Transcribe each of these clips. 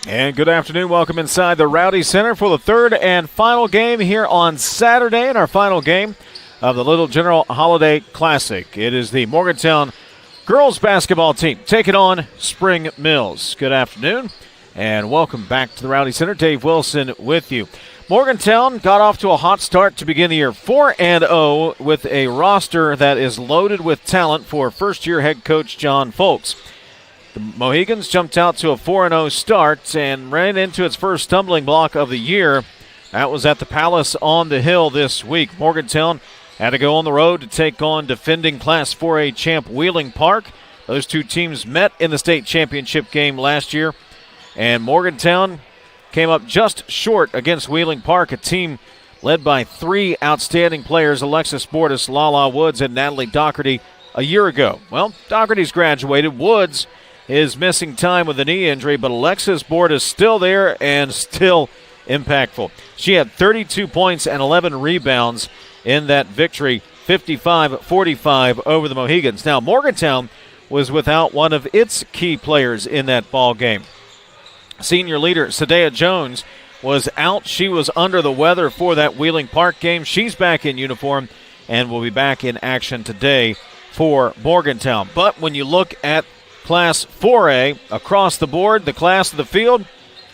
And good afternoon. Welcome inside the Rowdy Center for the third and final game here on Saturday, and our final game of the Little General Holiday Classic. It is the Morgantown girls basketball team taking on Spring Mills. Good afternoon, and welcome back to the Rowdy Center. Dave Wilson with you. Morgantown got off to a hot start to begin the year, 4-0, with a roster that is loaded with talent for first-year head coach John Folks. The Mohigans jumped out to a 4-0 start and ran into its first stumbling block of the year. That was at the Palace on the Hill this week. Morgantown had to go on the road to take on defending Class 4A champ Wheeling Park. Those two teams met in the state championship game last year, and Morgantown came up just short against Wheeling Park, a team led by three outstanding players, Alexis Bordas, Lala Woods, and Natalie Doherty, a year ago. Well, Doherty's graduated. Woods is missing time with a knee injury, but Alexis Bordas still there and still impactful. She had 32 points and 11 rebounds in that victory, 55-45 over the Mohigans. Now, Morgantown was without one of its key players in that ball game. Senior leader Sadea Jones was out. She was under the weather for that Wheeling Park game. She's back in uniform and will be back in action today for Morgantown. But when you look at Class 4A across the board, the class of the field,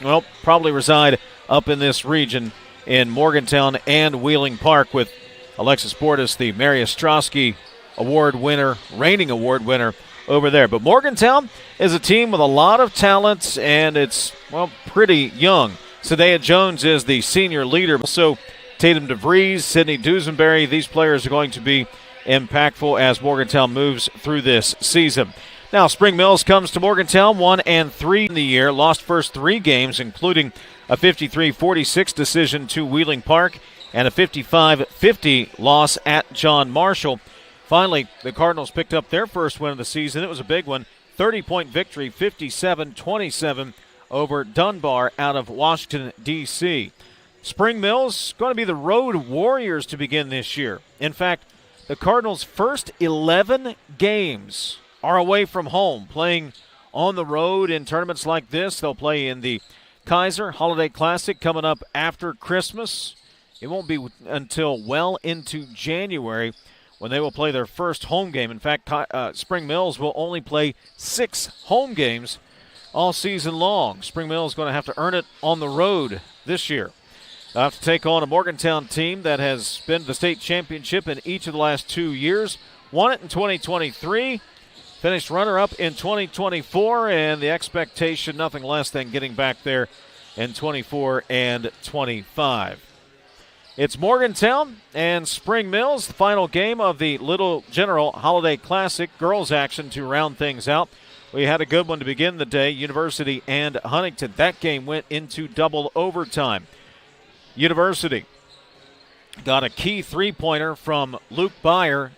well, probably reside up in this region in Morgantown and Wheeling Park, with Alexis Bordas, the Mary Ostrowski award winner, reigning award winner over there. But Morgantown is a team with a lot of talent, and it's, well, pretty young. Sadea Jones is the senior leader. So Tatum DeVries, Sydney Dusenberry, these players are going to be impactful as Morgantown moves through this season. Now, Spring Mills comes to Morgantown 1-3 in the year, lost first three games, including a 53-46 decision to Wheeling Park and a 55-50 loss at John Marshall. Finally, the Cardinals picked up their first win of the season. It was a big one, 30-point victory, 57-27 over Dunbar out of Washington, D.C. Spring Mills going to be the road warriors to begin this year. In fact, the Cardinals' first 11 games are away from home, playing on the road in tournaments like this. They'll play in the Kaiser Holiday Classic coming up after Christmas. It won't be until well into January when they will play their first home game. In fact, Spring Mills will only play 6 home games all season long. Spring Mills is going to have to earn it on the road this year. They'll have to take on a Morgantown team that has been to the state championship in each of the last 2 years, won it in 2023, finished runner-up in 2024, and the expectation nothing less than getting back there in 24 and 25. It's Morgantown and Spring Mills, the final game of the Little General Holiday Classic. Girls action to round things out. We had a good one to begin the day, University and Huntington. That game went into double overtime. University got a key three-pointer from Luke Byer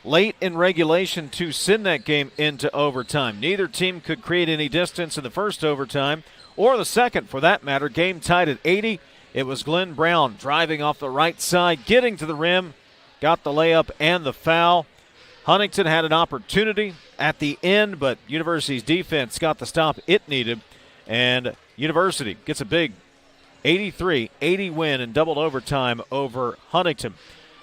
late in regulation to send that game into overtime. Neither team could create any distance in the first overtime, or the second for that matter. Game tied at 80. It was Glenn Brown driving off the right side, getting to the rim, got the layup and the foul. Huntington had an opportunity at the end, but University's defense got the stop it needed, and University gets a big 83-80 win in double overtime over Huntington.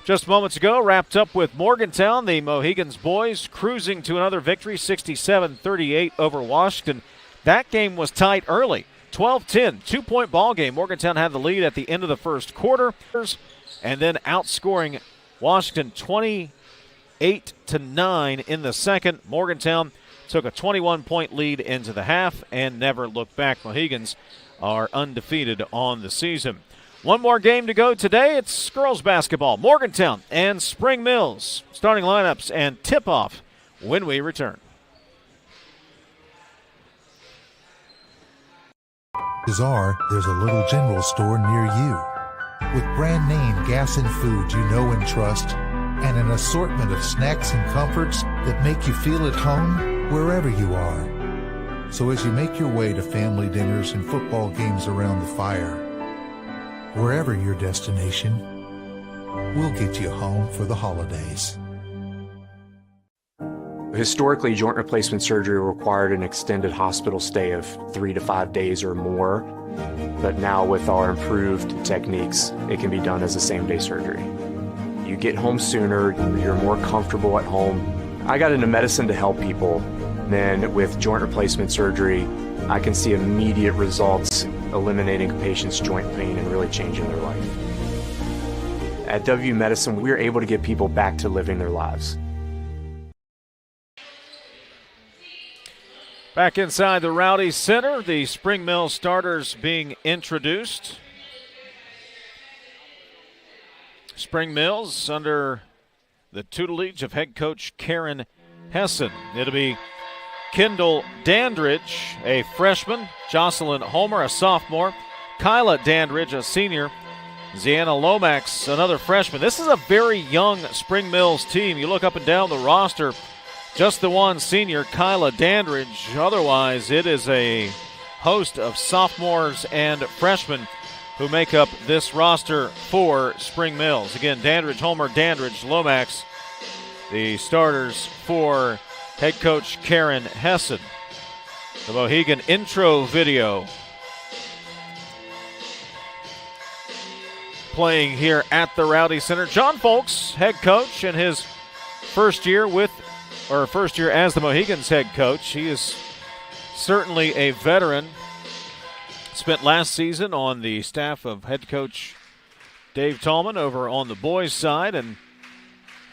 Just moments ago, wrapped up with Morgantown, the Mohigans boys cruising to another victory, 67-38 over Washington. That game was tight early, 12-10, two-point ball game. Morgantown had the lead at the end of the first quarter, and then outscoring Washington 28-9 in the second. Morgantown took a 21-point lead into the half and never looked back. Mohigans are undefeated on the season. One more game to go today. It's girls basketball. Morgantown and Spring Mills. Starting lineups and tip-off when we return. There's a Little General store near you. With brand name gas and food you know and trust, and an assortment of snacks and comforts that make you feel at home wherever you are. So as you make your way to family dinners and football games around the fire, wherever your destination, we'll get you home for the holidays. Historically, joint replacement surgery required an extended hospital stay of 3 to 5 days or more, but now with our improved techniques, it can be done as a same-day surgery. You get home sooner, you're more comfortable at home. I got into medicine to help people. Then with joint replacement surgery, I can see immediate results, eliminating a patient's joint pain and really changing their life. At WV Medicine, we're able to get people back to living their lives. Back inside the Rowdy Center, the Spring Mill starters being introduced. Spring Mills under the tutelage of head coach Karen Hessen. It'll be Kendall Dandridge, a freshman, Jocelyn Homer, a sophomore, Kyla Dandridge, a senior, Ziana Lomax, another freshman. This is a very young Spring Mills team. You look up and down the roster, just the one senior, Kyla Dandridge. Otherwise, it is a host of sophomores and freshmen who make up this roster for Spring Mills. Again, Dandridge, Homer, Dandridge, Lomax, the starters for head coach Karen Hessen. The Mohegan intro video playing here at the Rowdy Center. John Folks, head coach, in his first year as the Mohigans head coach. He is certainly a veteran. Spent last season on the staff of head coach Dave Tallman over on the boys' side and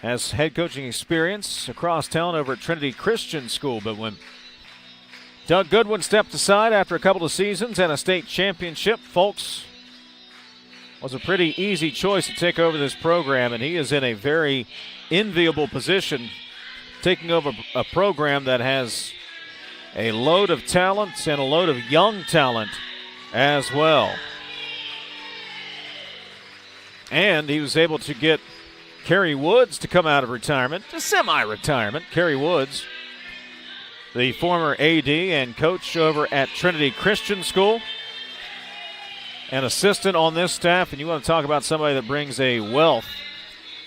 has head coaching experience across town over at Trinity Christian School. But when Doug Goodwin stepped aside after a couple of seasons and a state championship, Folks was a pretty easy choice to take over this program, and he is in a very enviable position taking over a program that has a load of talent and a load of young talent as well. And he was able to get Kerry Woods to come out of retirement, to semi-retirement. Kerry Woods, the former AD and coach over at Trinity Christian School, an assistant on this staff. And you want to talk about somebody that brings a wealth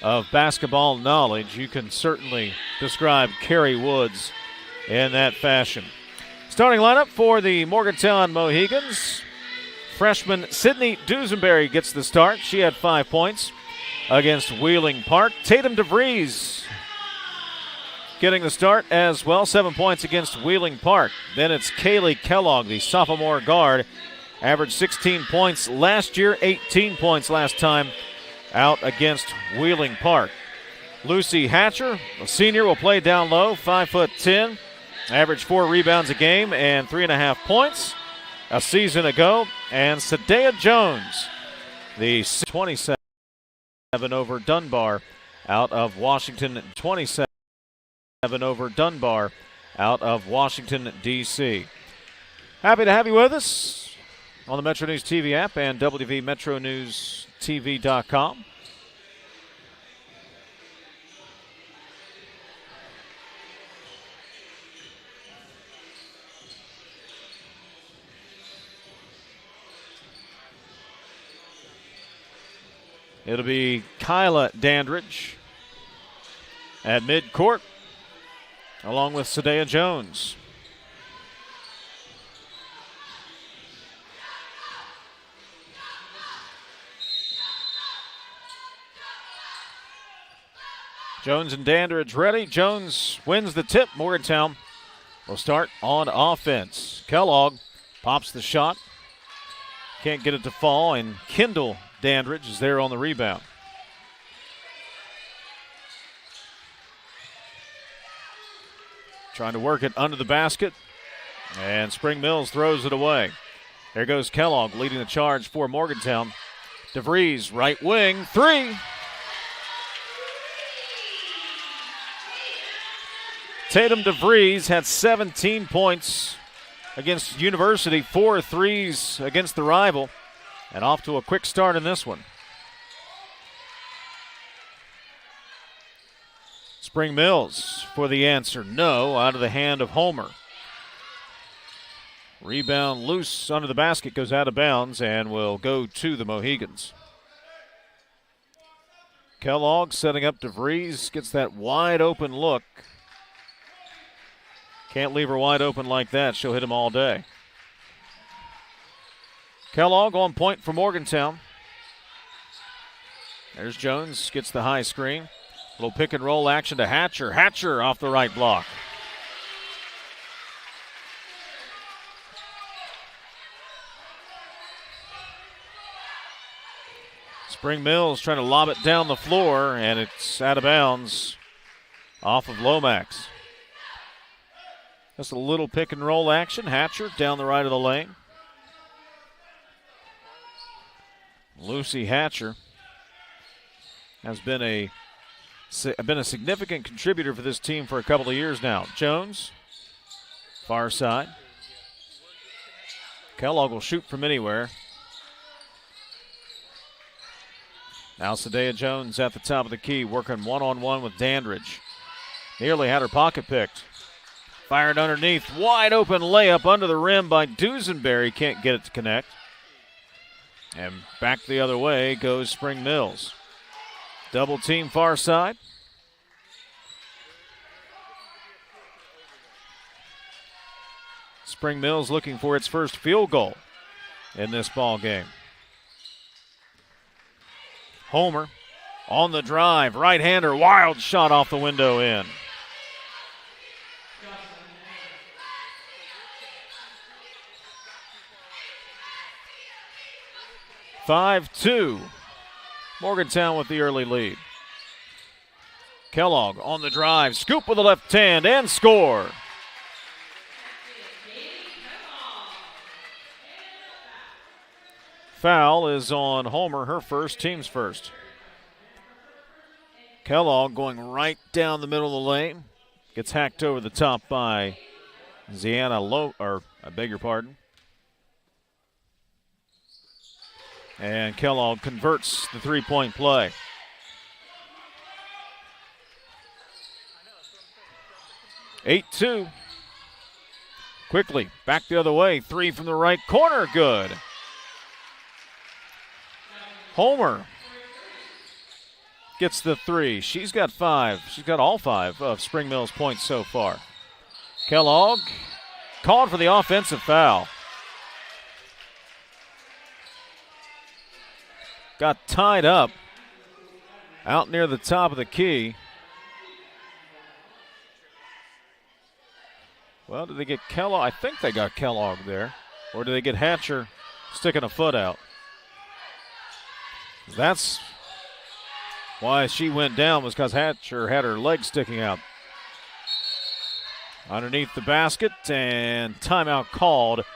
of basketball knowledge, you can certainly describe Kerry Woods in that fashion. Starting lineup for the Morgantown Mohigans. Freshman Sydney Dusenberry gets the start. She had 5 points against Wheeling Park. Tatum DeVries getting the start as well. 7 points against Wheeling Park. Then it's Kaylee Kellogg, the sophomore guard. Averaged 16 points last year, 18 points last time out against Wheeling Park. Lucy Hatcher, a senior, will play down low, 5'10", averaged 4 rebounds a game and 3.5 points a season ago. And Sadea Jones, the 27 over Dunbar out of Washington, 27 over Dunbar out of Washington, D.C. Happy to have you with us on the Metro News TV app and WVMetroNewsTV.com. It'll be Kyla Dandridge at midcourt, along with Sadea Jones. Jones and Dandridge ready. Jones wins the tip. Morgantown will start on offense. Kellogg pops the shot. Can't get it to fall, and Kendall Dandridge is there on the rebound. Trying to work it under the basket, and Spring Mills throws it away. There goes Kellogg leading the charge for Morgantown. DeVries, right wing, three. Tatum DeVries had 17 points against University, 4 threes against the rival, and off to a quick start in this one. Spring Mills for the answer, no, out of the hand of Homer. Rebound loose under the basket, goes out of bounds, and will go to the Mohigans. Kellogg setting up DeVries, gets that wide open look. Can't leave her wide open like that. She'll hit him all day. Kellogg on point for Morgantown. There's Jones, gets the high screen. Little pick and roll action to Hatcher. Hatcher off the right block. Spring Mills trying to lob it down the floor, and it's out of bounds off of Lomax. Just a little pick and roll action. Hatcher down the right of the lane. Lucy Hatcher has been a significant contributor for this team for a couple of years now. Jones, far side. Kellogg will shoot from anywhere. Now Sadea Jones at the top of the key, working one-on-one with Dandridge. Nearly had her pocket picked. Fired underneath, wide open layup under the rim by Dusenberry. Can't get it to connect. And back the other way goes Spring Mills. Double team far side. Spring Mills looking for its first field goal in this ball game. Homer on the drive, right-hander, wild shot off the window in. (5-2). Morgantown with the early lead. Kellogg on the drive, scoop with the left hand and score. Foul is on Homer, her first, team's first. Kellogg going right down the middle of the lane. Gets hacked over the top by I beg your pardon. And Kellogg converts the three-point play. (8-2). Quickly, back the other way. Three from the right corner, good. Homer gets the three. She's got five. She's got all five of Spring Mills' points so far. Kellogg called for the offensive foul. Got tied up out near the top of the key. Well, did they get Kellogg? I think they got Kellogg there. Or did they get Hatcher sticking a foot out? That's why she went down, was because Hatcher had her leg sticking out. Underneath the basket, and timeout called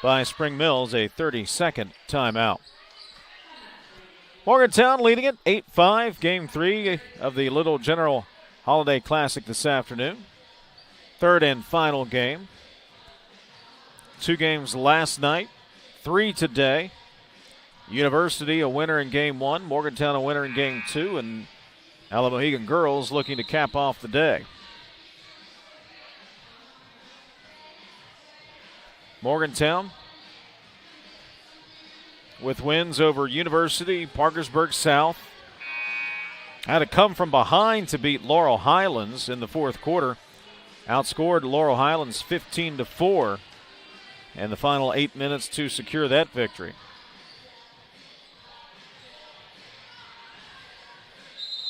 by Spring Mills, a 30-second timeout. Morgantown leading it 8-5, game 3 of the Little General Holiday Classic this afternoon. Third and final game. 2 games last night, 3 today. University a winner in game 1, Morgantown a winner in game 2, and Alamo Mohegan girls looking to cap off the day. Morgantown with wins over University, Parkersburg South. Had to come from behind to beat Laurel Highlands in the fourth quarter. Outscored Laurel Highlands 15-4 in the final 8 minutes to secure that victory.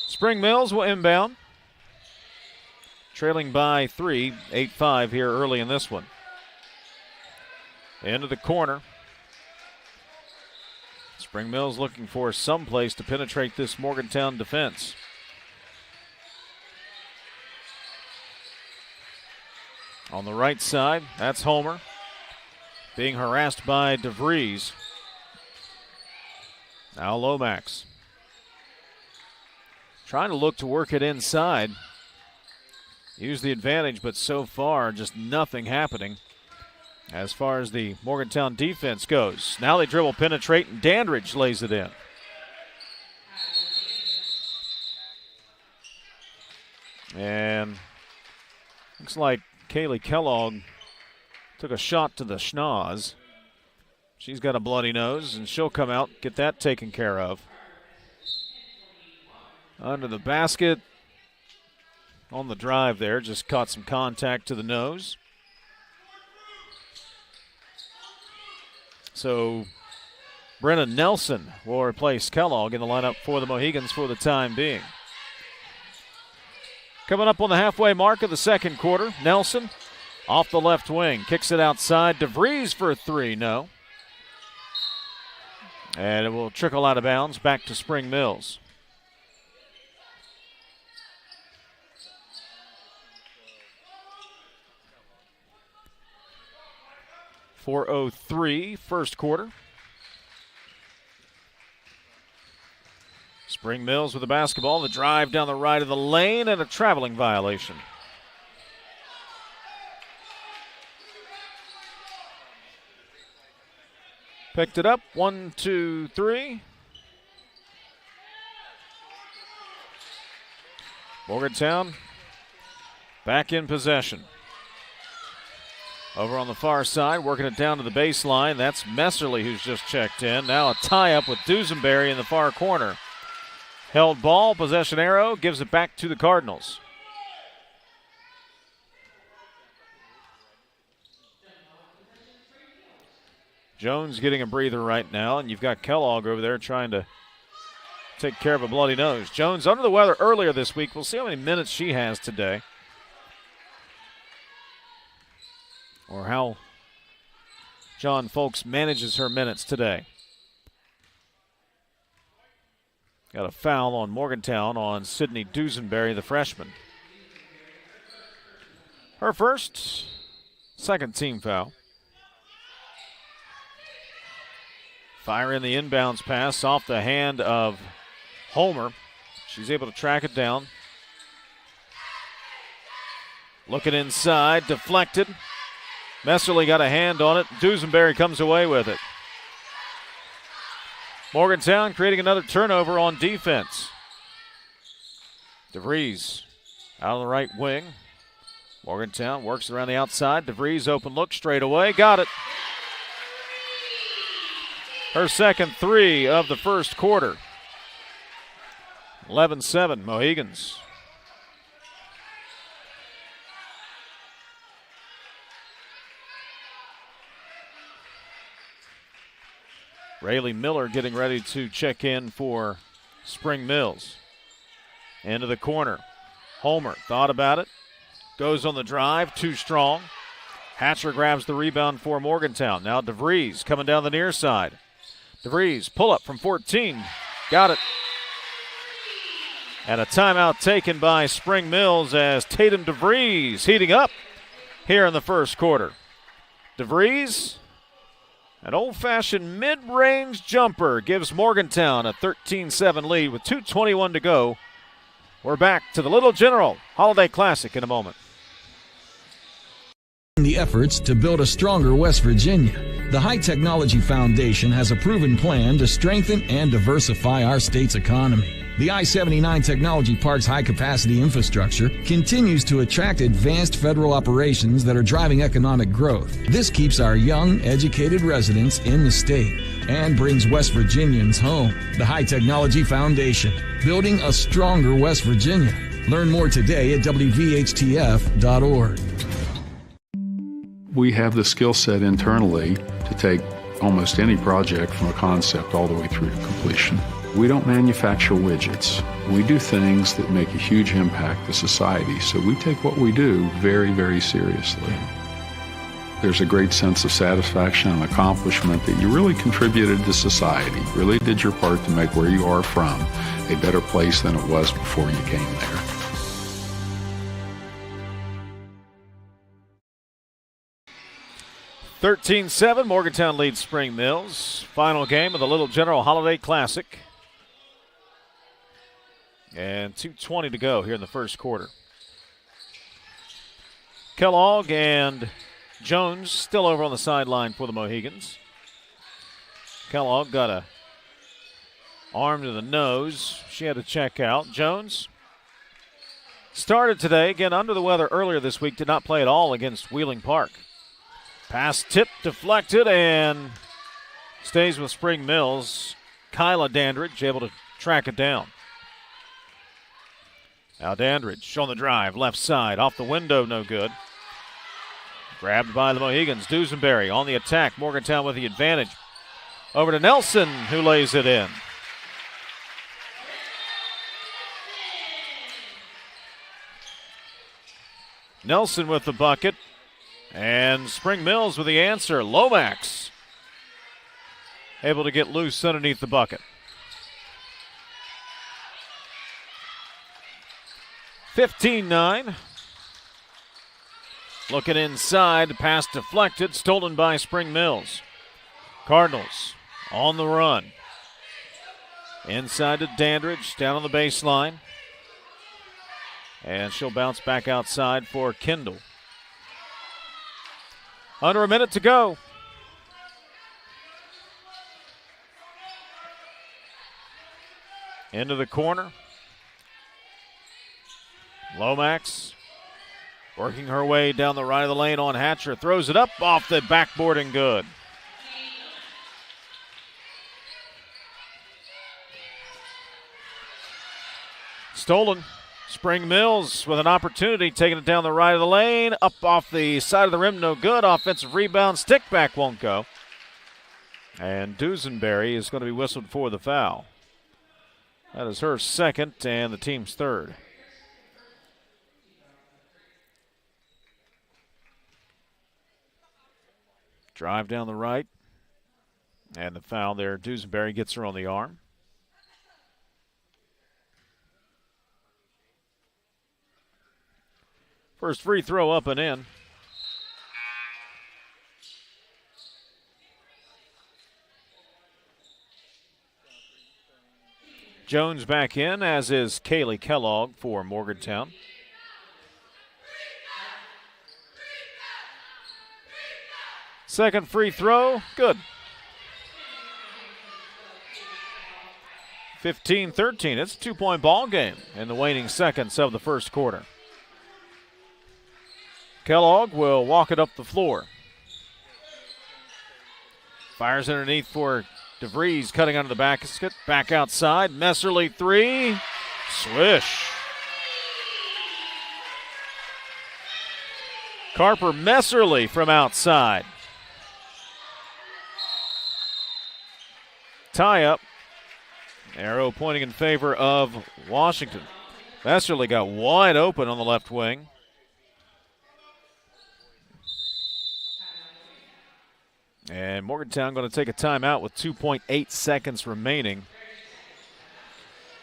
Spring Mills will inbound, trailing by 3, 8-5 here early in this one. Into the corner. Spring Mills looking for some place to penetrate this Morgantown defense. On the right side, that's Homer, being harassed by DeVries. Now Lomax. Trying to look to work it inside. Use the advantage, but so far just nothing happening as far as the Morgantown defense goes. Now they dribble, penetrate, and Dandridge lays it in. And looks like Kaylee Kellogg took a shot to the schnoz. She's got a bloody nose, and she'll come out, get that taken care of. Under the basket, on the drive there, just caught some contact to the nose. So Brennan Nelson will replace Kellogg in the lineup for the Mohigans for the time being. Coming up on the halfway mark of the second quarter, Nelson off the left wing, kicks it outside. DeVries for a three, no. And it will trickle out of bounds back to Spring Mills. .403 first quarter. Spring Mills with the basketball, the drive down the right of the lane, and a traveling violation. Picked it up, 1, 2, 3. Morgantown back in possession. Over on the far side, working it down to the baseline. That's Messerly who's just checked in. Now a tie-up with Dusenberry in the far corner. Held ball, possession arrow, gives it back to the Cardinals. Jones getting a breather right now, and you've got Kellogg over there trying to take care of a bloody nose. Jones under the weather earlier this week. We'll see how many minutes she has today. Or how John Folks manages her minutes today. Got a foul on Morgantown on Sydney Dusenberry, the freshman. Her first, second team foul. Fire in the inbounds pass off the hand of Homer. She's able to track it down. Looking inside, deflected. Messerly got a hand on it. Dusenberry comes away with it. Morgantown creating another turnover on defense. DeVries out on the right wing. Morgantown works around the outside. DeVries open look straight away. Got it. Her second three of the first quarter. 11-7 Mohigans. Rayleigh Miller getting ready to check in for Spring Mills. Into the corner. Homer thought about it. Goes on the drive, too strong. Hatcher grabs the rebound for Morgantown. Now DeVries coming down the near side. DeVries pull up from 14. Got it. And a timeout taken by Spring Mills as Tatum DeVries heating up here in the first quarter. DeVries, an old-fashioned mid-range jumper, gives Morgantown a 13-7 lead with 2:21 to go. We're back to the Little General Holiday Classic in a moment. The efforts to build a stronger West Virginia, the High Technology Foundation has a proven plan to strengthen and diversify our state's economy. The I-79 Technology Park's high-capacity infrastructure continues to attract advanced federal operations that are driving economic growth. This keeps our young, educated residents in the state and brings West Virginians home. The High Technology Foundation, building a stronger West Virginia. Learn more today at WVHTF.org. We have the skill set internally to take almost any project from a concept all the way through to completion. We don't manufacture widgets. We do things that make a huge impact to society, so we take what we do very, very seriously. There's a great sense of satisfaction and accomplishment that you really contributed to society, really did your part to make where you are from a better place than it was before you came there. (13-7), Morgantown leads Spring Mills. Final game of the Little General Holiday Classic. And 2:20 to go here in the first quarter. Kellogg and Jones still over on the sideline for the Mohigans. Kellogg got a arm to the nose. She had to check out. Jones started today, again under the weather earlier this week, did not play at all against Wheeling Park. Pass tipped, deflected, and stays with Spring Mills. Kyla Dandridge able to track it down. Now Dandridge on the drive, left side, off the window, no good. Grabbed by the Mohigans. Dusenberry on the attack. Morgantown with the advantage. Over to Nelson, who lays it in. Nelson with the bucket. And Spring Mills with the answer. Lomax able to get loose underneath the bucket. 15-9. Looking inside, pass deflected, stolen by Spring Mills. Cardinals on the run. Inside to Dandridge, down on the baseline. And she'll bounce back outside for Kendall. Under a minute to go. Into the corner. Lomax working her way down the right of the lane on Hatcher. Throws it up off the backboard and good. Stolen. Spring Mills with an opportunity, taking it down the right of the lane, up off the side of the rim, no good. Offensive rebound, stick back won't go. And Dusenberry is going to be whistled for the foul. That is her second and the team's third. Drive down the right. And the foul there, Dusenberry gets her on the arm. First free throw up and in. Jones back in, as is Kaylee Kellogg for Morgantown. Second free throw, good. 15-13. It's a 2-point ball game in the waning seconds of the first quarter. Kellogg will walk it up the floor. Fires underneath for DeVries, cutting under the basket. Back outside. Messerly three. Swish. Carper Messerly from outside. Tie up. Arrow pointing in favor of Washington. Messerly got wide open on the left wing. And Morgantown going to take a timeout with 2.8 seconds remaining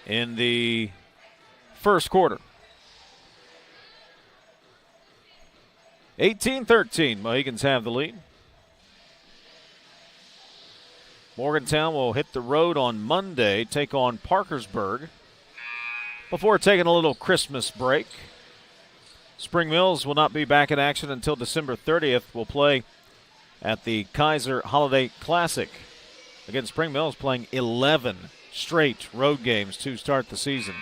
in the first quarter. 18-13, Mohigans have the lead. Morgantown will hit the road on Monday, take on Parkersburg, before taking a little Christmas break. Spring Mills will not be back in action until December 30th. We'll play at the Kaiser Holiday Classic. Again, Spring Mills playing 11 straight road games to start the season.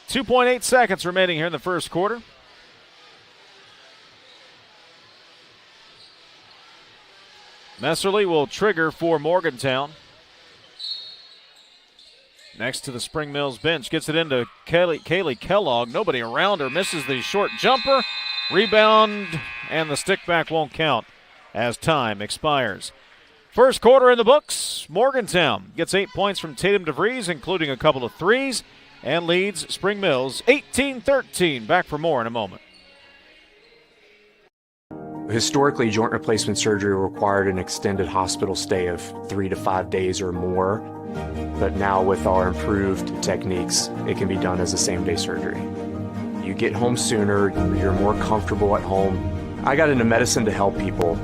.8 seconds remaining here in the first quarter. Messerly will trigger for Morgantown. Next to the Spring Mills bench, gets it into Kaylee Kellogg. Nobody around her, misses the short jumper. Rebound, and the stick back won't count as time expires. First quarter in the books. Morgantown gets 8 points from Tatum DeVries, including a couple of threes, and leads Spring Mills 18-13. Back for more in a moment. Historically, joint replacement surgery required an extended hospital stay of 3 to 5 days or more. But now with our improved techniques, it can be done as a same-day surgery. You get home sooner, you're more comfortable at home. I got into medicine to help people.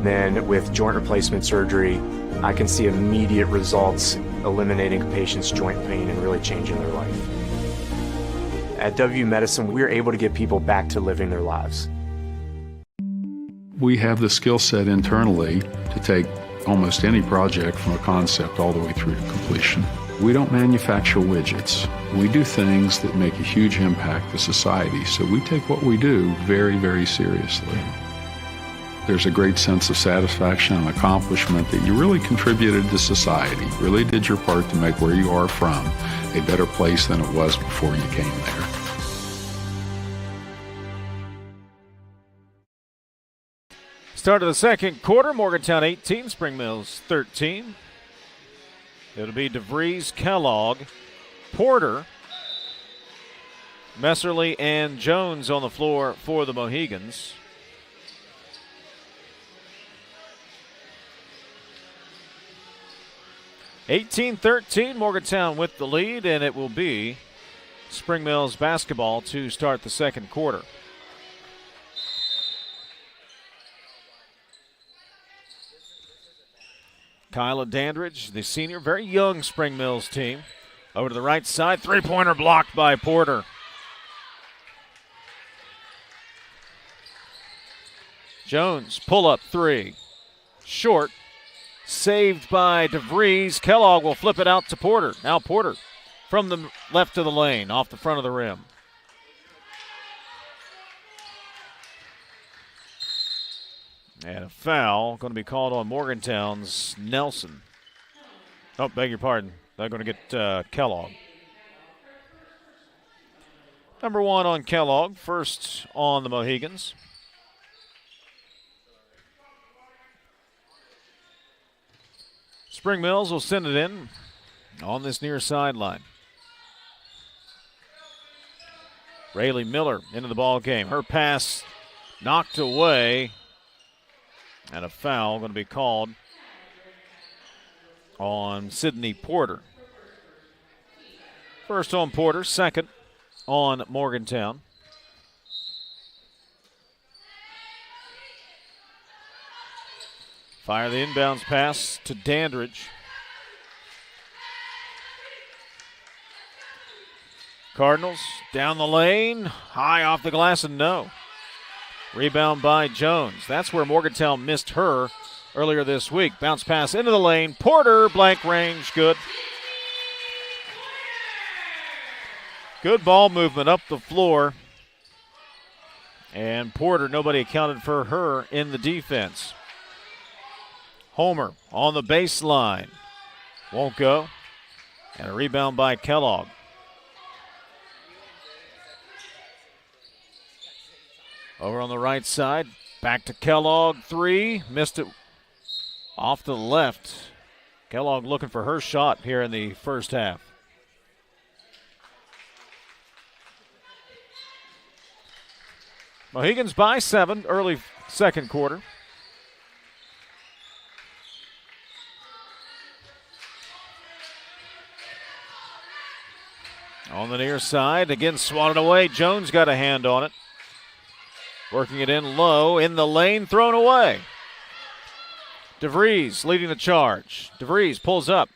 Then with joint replacement surgery, I can see immediate results, eliminating a patient's joint pain and really changing their life. At W Medicine, we're able to get people back to living their lives. We have the skill set internally to take almost any project from a concept all the way through to completion. We don't manufacture widgets. We do things that make a huge impact to society, so we take what we do very, very seriously. There's a great sense of satisfaction and accomplishment that you really contributed to society, really did your part to make where you are from a better place than it was before you came there. Start of the second quarter, Morgantown 18, Spring Mills 13. It'll be DeVries, Kellogg, Porter, Messerly, and Jones on the floor for the Mohigans. (18-13), Morgantown with the lead, and it will be Spring Mills basketball to start the second quarter. Kyla Dandridge, the senior, very young Spring Mills team. Over to the right side, three-pointer blocked by Porter. Jones, pull-up three. Short, saved by DeVries. Kellogg will flip it out to Porter. Now Porter from the left of the lane, off the front of the rim. And a foul going to be called on Morgantown's Nelson. Oh, beg your pardon. They're going to get Kellogg. Number 1 on Kellogg, first on the Mohigans. Spring Mills will send it in on this near sideline. Rayleigh Miller into the ball game. Her pass knocked away. And a foul going to be called on Sydney Porter. First on Porter, second on Morgantown. Fire the inbounds pass to Dandridge. Cardinals down the lane, high off the glass and no. Rebound by Jones. That's where Morgantown missed her earlier this week. Bounce pass into the lane. Porter, blank range, good. Good ball movement up the floor. And Porter, nobody accounted for her in the defense. Homer on the baseline. Won't go. And a rebound by Kellogg. Over on the right side, back to Kellogg, three, missed it off to the left. Kellogg looking for her shot here in the first half. Mohigans by 7, early second quarter. On the near side, again swatted away. Jones got a hand on it. Working it in low, in the lane, thrown away. DeVries leading the charge. DeVries pulls up.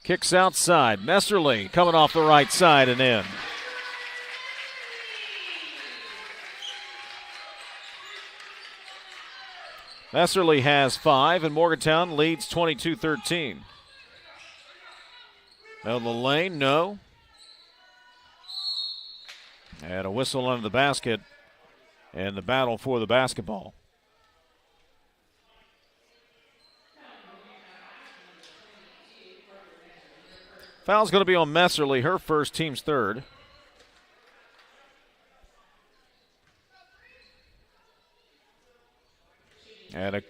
Kicks outside. Messerly coming off the right side and in. Messerly has 5, and Morgantown leads 22-13. Now the lane, no. And a whistle under the basket. And the battle for the basketball. Foul's going to be on Messerly, her first, team's third. And a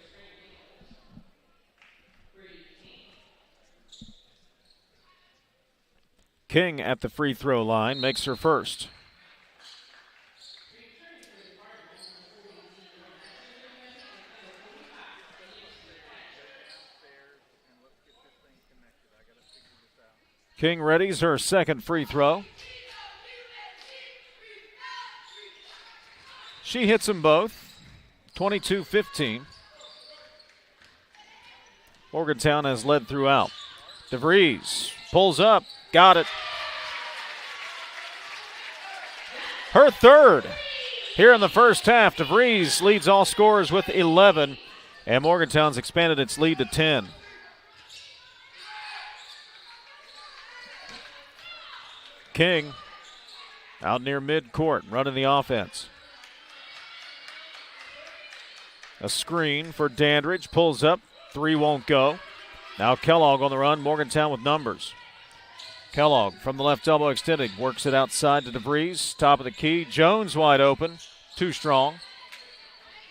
King at the free throw line makes her first. King readies her second free throw. She hits them both. 22-15. Morgantown has led throughout. DeVries pulls up. Got it. Her third here in the first half. DeVries leads all scorers with 11. And Morgantown's expanded its lead to 10. King out near midcourt, running the offense. A screen for Dandridge, pulls up, 3 won't go. Now Kellogg on the run, Morgantown with numbers. Kellogg from the left elbow extending, works it outside to DeVries, top of the key. Jones wide open, too strong.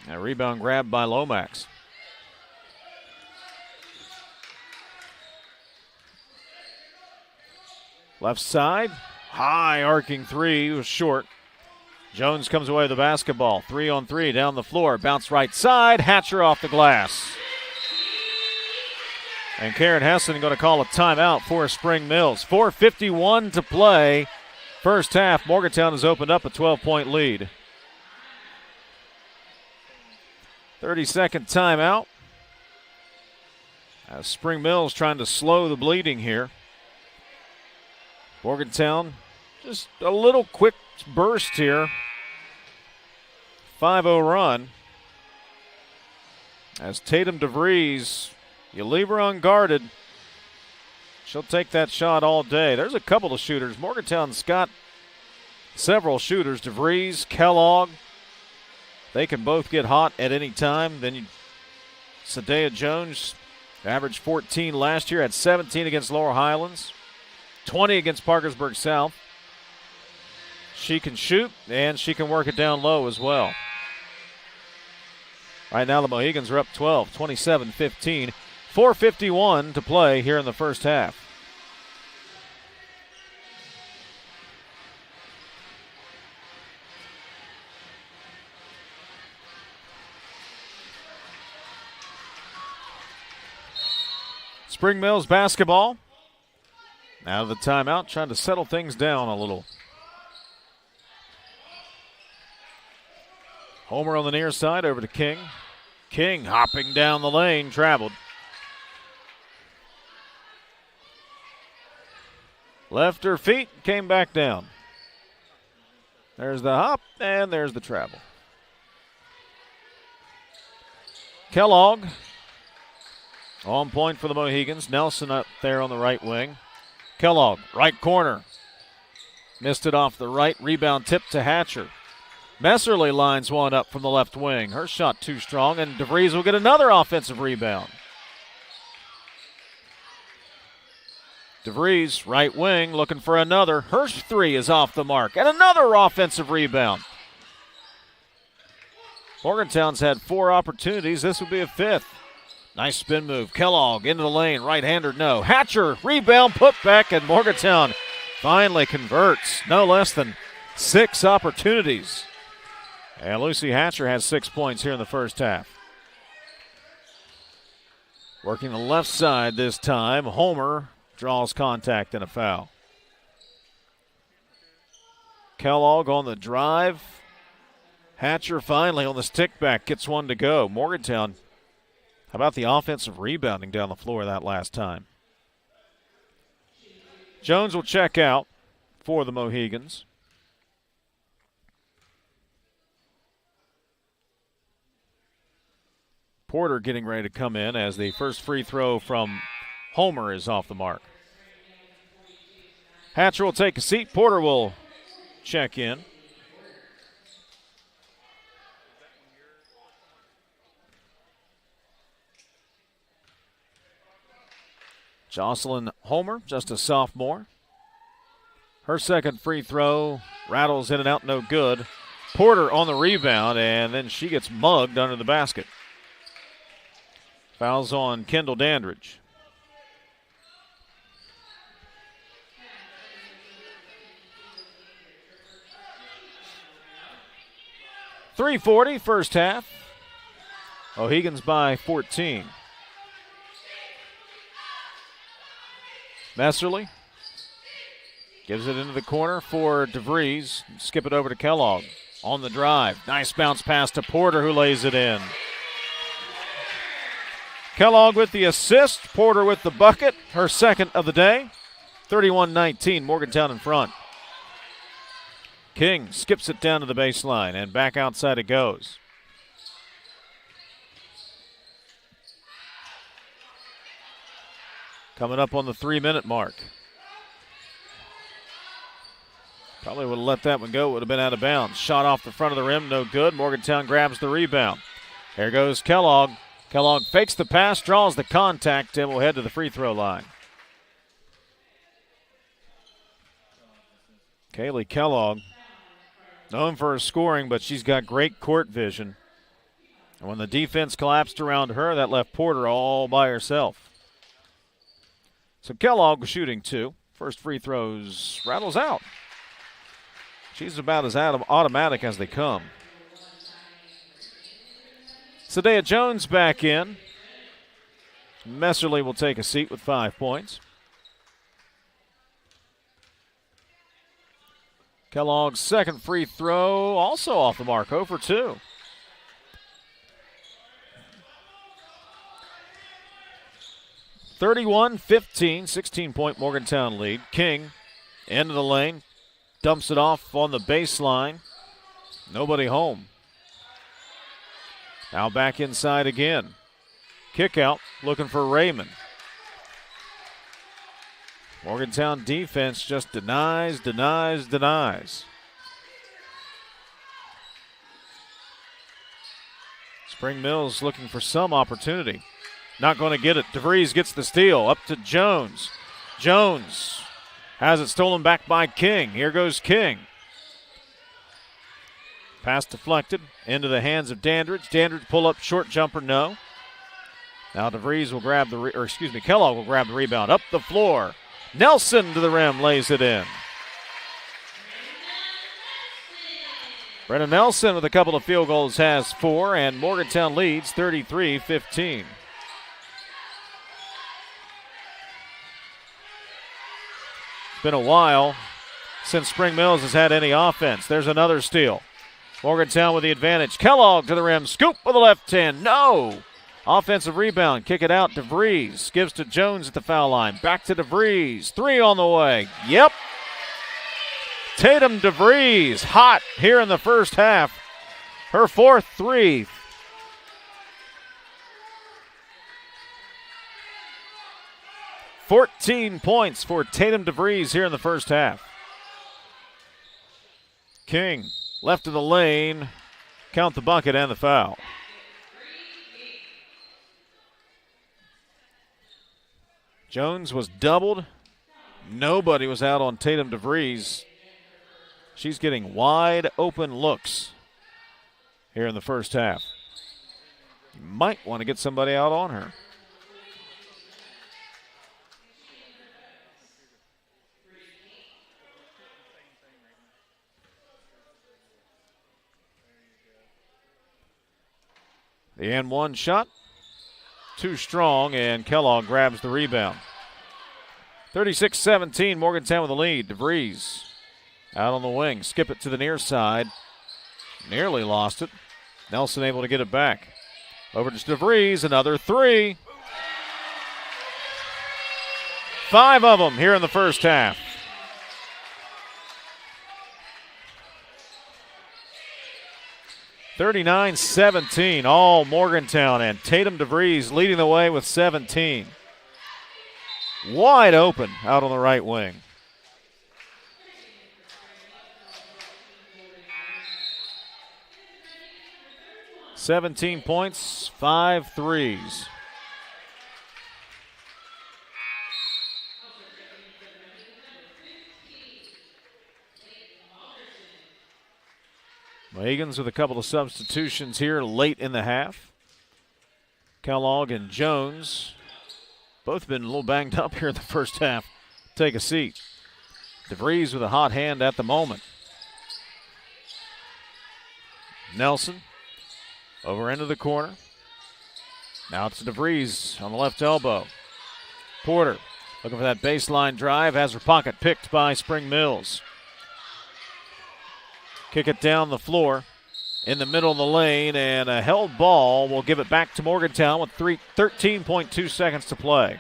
A rebound grab by Lomax. Left side, high arcing three, was short. Jones comes away with the basketball. 3-on-3 down the floor. Bounce right side. Hatcher off the glass. And Karen Hessen going to call a timeout for Spring Mills. 4:51 to play. First half, Morgantown has opened up a 12-point lead. 30-second timeout. As Spring Mills trying to slow the bleeding here. Morgantown, just a little quick burst here. 5-0 run. As Tatum DeVries, you leave her unguarded, she'll take that shot all day. There's a couple of shooters. Morgantown's got several shooters. DeVries, Kellogg, they can both get hot at any time. Then Sadea Jones averaged 14 last year, had 17 against Laurel Highlands, 20 against Parkersburg South. She can shoot, and she can work it down low as well. Right now the Mohigans are up 12, 27-15. 4:51 to play here in the first half. Spring Mills basketball. Out of the timeout, trying to settle things down a little. Homer on the near side, over to King. King hopping down the lane, traveled. Left her feet, came back down. There's the hop, and there's the travel. Kellogg on point for the Mohigans. Nelson up there on the right wing. Kellogg, right corner. Missed it off the right. Rebound tip to Hatcher. Messerly lines one up from the left wing. Her shot too strong, and DeVries will get another offensive rebound. DeVries, right wing, looking for another. Her three is off the mark, and another offensive rebound. Morgantown's had 4 opportunities. This would be a 5th. Nice spin move. Kellogg into the lane. Right-hander, no. Hatcher, rebound, put back, and Morgantown finally converts. No less than 6 opportunities. And Lucy Hatcher has 6 points here in the first half. Working the left side this time. Homer draws contact and a foul. Kellogg on the drive. Hatcher finally on the stick back gets one to go. Morgantown, how about the offensive rebounding down the floor that last time? Jones will check out for the Mohigans. Porter getting ready to come in as the first free throw from Homer is off the mark. Hatcher will take a seat. Porter will check in. Jocelyn Homer, just a sophomore. Her second free throw rattles in and out, no good. Porter on the rebound, and then she gets mugged under the basket. Fouls on Kendall Dandridge. .340 first half. Mohigans by 14. Messerly gives it into the corner for DeVries. Skip it over to Kellogg on the drive. Nice bounce pass to Porter, who lays it in. Kellogg with the assist. Porter with the bucket. Her second of the day. 31-19, Morgantown in front. King skips it down to the baseline, and back outside it goes. Coming up on the 3-minute mark. Probably would have let that one go. Would have been out of bounds. Shot off the front of the rim, no good. Morgantown grabs the rebound. Here goes Kellogg. Kellogg fakes the pass, draws the contact, and will head to the free throw line. Kaylee Kellogg, known for her scoring, but she's got great court vision. And when the defense collapsed around her, that left Porter all by herself. So Kellogg shooting 2. First free throws rattles out. She's about as automatic as they come. Sadea Jones back in. Messerly will take a seat with 5 points. Kellogg's second free throw also off the mark, 0 for 2. (31-15), 16-point Morgantown lead. King into the lane, dumps it off on the baseline. Nobody home. Now back inside again. Kick out, looking for Raymond. Morgantown defense just denies. Spring Mills looking for some opportunity. Not going to get it. DeVries gets the steal. Up to Jones. Jones has it stolen back by King. Here goes King. Pass deflected into the hands of Dandridge. Dandridge pull up short jumper, no. Now DeVries will grab Kellogg will grab the rebound. Up the floor. Nelson to the rim, lays it in. Brennan Nelson with a couple of field goals has 4, and Morgantown leads 33-15. It's been a while since Spring Mills has had any offense. There's another steal. Morgantown with the advantage. Kellogg to the rim. Scoop with the left hand. No! Offensive rebound. Kick it out. DeVries gives to Jones at the foul line. Back to DeVries. 3 on the way. Yep. Tatum DeVries hot here in the first half. Her 4th 3. (14 points for Tatum DeVries here in the first half. King left of the lane. Count the bucket and the foul. Jones was doubled. Nobody was out on Tatum DeVries. She's getting wide open looks here in the first half. You might want to get somebody out on her. The and one shot. Too strong, and Kellogg grabs the rebound. 36-17, Morgantown with the lead. DeVries out on the wing. Skip it to the near side. Nearly lost it. Nelson able to get it back. Over to DeVries, another 3. 5 of them here in the first half. (39-17), all Morgantown, and Tatum DeVries leading the way with 17. Wide open out on the right wing. (17 points, 5 threes. Mohigans with a couple of substitutions here late in the half. Kellogg and Jones both been a little banged up here in the first half. Take a seat. DeVries with a hot hand at the moment. Nelson over into the corner. Now it's DeVries on the left elbow. Porter looking for that baseline drive. Has her pocket picked by Spring Mills. Kick it down the floor in the middle of the lane, and a held ball will give it back to Morgantown with 13.2 seconds to play.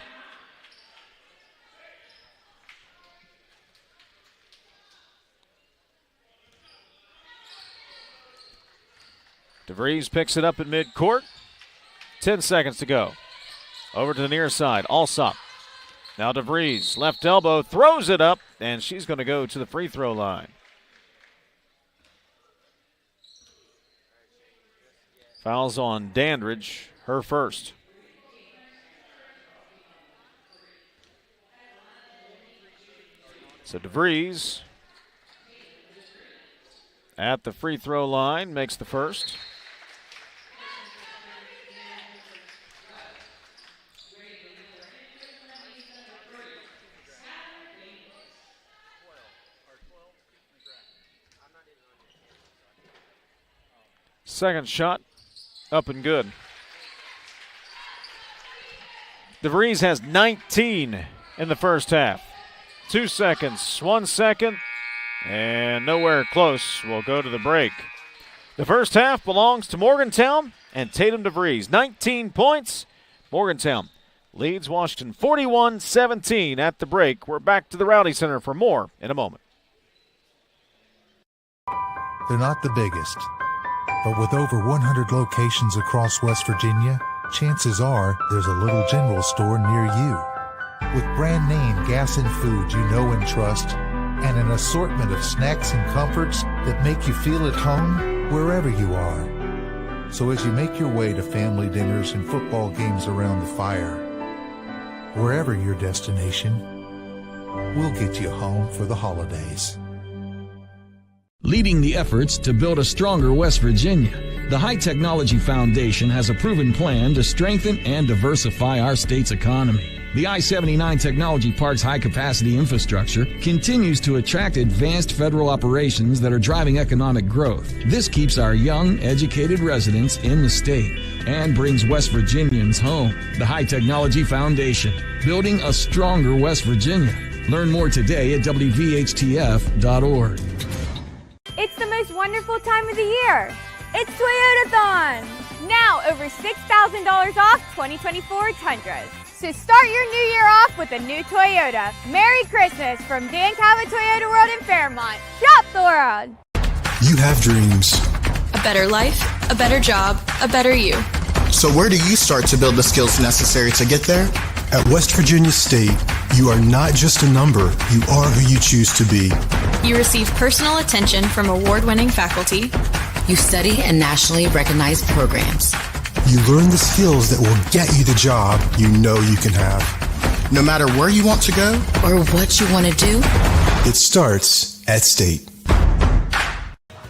DeVries picks it up at midcourt. 10 seconds to go. Over to the near side, Alsop. Now DeVries, left elbow, throws it up, and she's going to go to the free throw line. Fouls on Dandridge, her first. So DeVries at the free throw line makes the first. Second shot, up and good. DeVries has 19 in the first half. 2 seconds, 1 second, and nowhere close. We'll go to the break. The first half belongs to Morgantown and Tatum DeVries. 19 points. Morgantown leads Washington 41-17 at the break. We're back to the Rowdy Center for more in a moment. They're not the biggest, but with over 100 locations across West Virginia, chances are there's a little general store near you. With brand name gas and food you know and trust, and an assortment of snacks and comforts that make you feel at home wherever you are. So as you make your way to family dinners and football games around the fire, wherever your destination, we'll get you home for the holidays. Leading the efforts to build a stronger West Virginia, the High Technology Foundation has a proven plan to strengthen and diversify our state's economy. The I-79 Technology Park's high-capacity infrastructure continues to attract advanced federal operations that are driving economic growth. This keeps our young, educated residents in the state and brings West Virginians home. The High Technology Foundation, building a stronger West Virginia. Learn more today at WVHTF.org. It's the most wonderful time of the year. It's Toyotathon! Now over $6,000 off 2024 Tundras. So start your new year off with a new Toyota. Merry Christmas from Dan Cabot Toyota World in Fairmont. Shop Thora! You have dreams. A better life, a better job, a better you. So where do you start to build the skills necessary to get there? At West Virginia State, you are not just a number, you are who you choose to be. You receive personal attention from award-winning faculty. You study in nationally recognized programs. You learn the skills that will get you the job you know you can have. No matter where you want to go or what you want to do, it starts at State.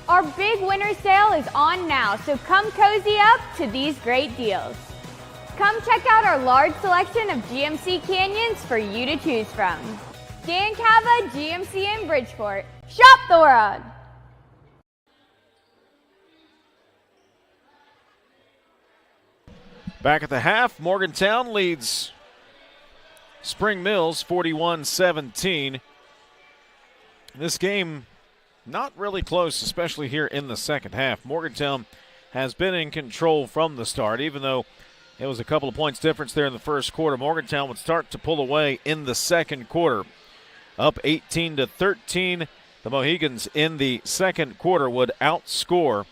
Our big winter sale is on now, so come cozy up to these great deals. Come check out our large selection of GMC Canyons for you to choose from. Dan Cava, GMC in Bridgeport. Shop Thora! Back at the half, Morgantown leads Spring Mills 41-17. This game not really close, especially here in the second half. Morgantown has been in control from the start, even though it was a couple of points difference there in the first quarter. Morgantown would start to pull away in the second quarter. Up 18-13, the Mohigans in the second quarter would outscore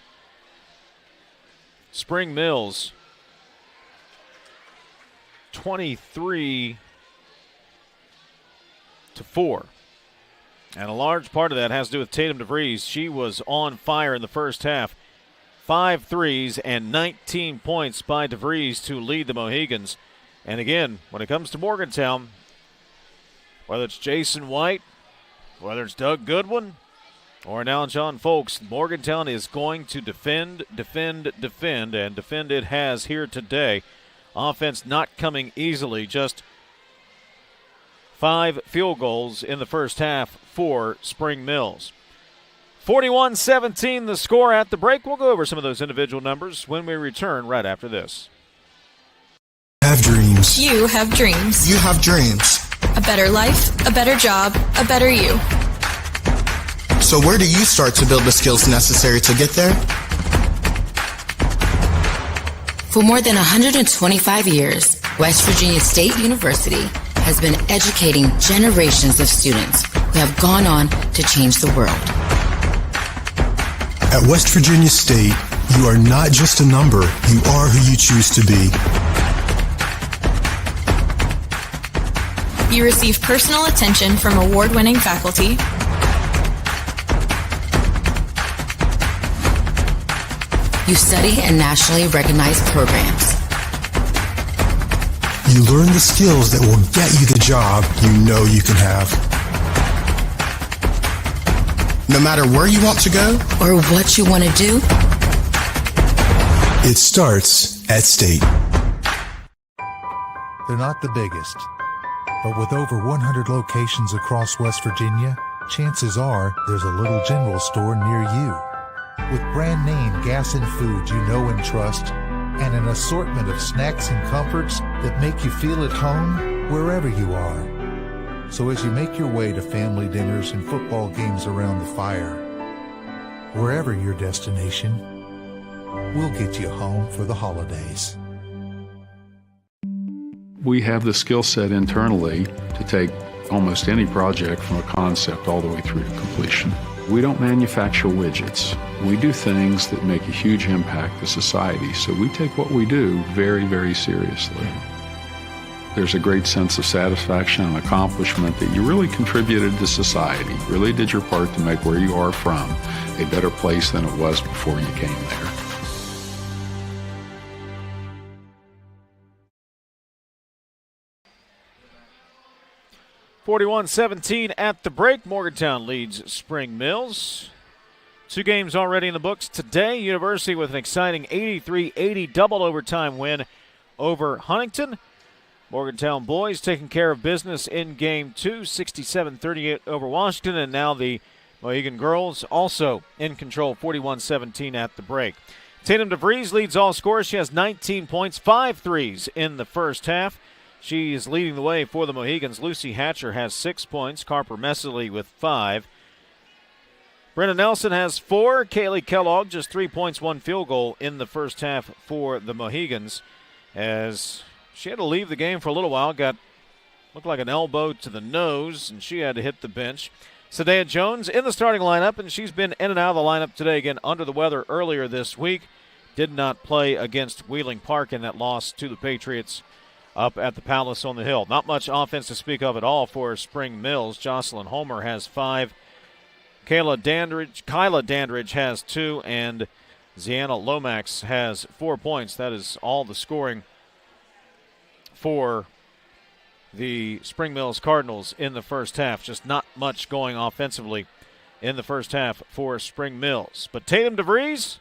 Spring Mills 23-4. And a large part of that has to do with Tatum DeVries. She was on fire in the first half. 5 threes and 19 points by DeVries to lead the Mohigans. And again, when it comes to Morgantown, whether it's Jason White, whether it's Doug Goodwin, or now John Folks, Morgantown is going to defend, and defend it has here today. Offense not coming easily, just 5 field goals in the first half for Spring Mills. 41-17 the score at the break. We'll go over some of those individual numbers when we return right after this. Have dreams. You have dreams. You have dreams. A better life, a better job, a better you. So where do you start to build the skills necessary to get there? for more than 125 years, West Virginia State University has been educating generations of students who have gone on to change the world. At West Virginia State, you are not just a number, you are who you choose to be. You receive personal attention from award-winning faculty. You study in nationally recognized programs. You learn the skills that will get you the job you know you can have. No matter where you want to go or what you want to do, it starts at State. They're not the biggest, but with over 100 locations across West Virginia, chances are there's a little general store near you. With brand name gas and food you know and trust, and an assortment of snacks and comforts that make you feel at home wherever you are. So as you make your way to family dinners and football games around the fire, wherever your destination, we'll get you home for the holidays. We have the skill set internally to take almost any project from a concept all the way through to completion. We don't manufacture widgets. We do things that make a huge impact to society, so we take what we do very, very seriously. There's a great sense of satisfaction and accomplishment that you really contributed to society, really did your part to make where you are from a better place than it was before you came there. (41-17) at the break. Morgantown leads Spring Mills. 2 games already in the books today. University with an exciting 83-80 double overtime win over Huntington. Morgantown boys taking care of business in game 2, 67-38 over Washington. And now the Mohegan girls also in control, 41-17 at the break. Tatum DeVries leads all scorers. She has 19 points, 5 threes in the first half. She is leading the way for the Mohigans. Lucy Hatcher has 6 points. Carper Messerly with 5. Brenna Nelson has 4. Kaylee Kellogg just 3 points, 1 field goal in the first half for the Mohigans, as she had to leave the game for a little while. Looked like an elbow to the nose, and she had to hit the bench. Sadea Jones in the starting lineup, and she's been in and out of the lineup today, again under the weather earlier this week. Did not play against Wheeling Park in that loss to the Patriots up at the Palace on the Hill. Not much offense to speak of at all for Spring Mills. Jocelyn Homer has 5. Kyla Dandridge has 2, and Ziana Lomax has 4 points. That is all the scoring for the Spring Mills Cardinals in the first half. Just not much going offensively in the first half for Spring Mills. But Tatum DeVries,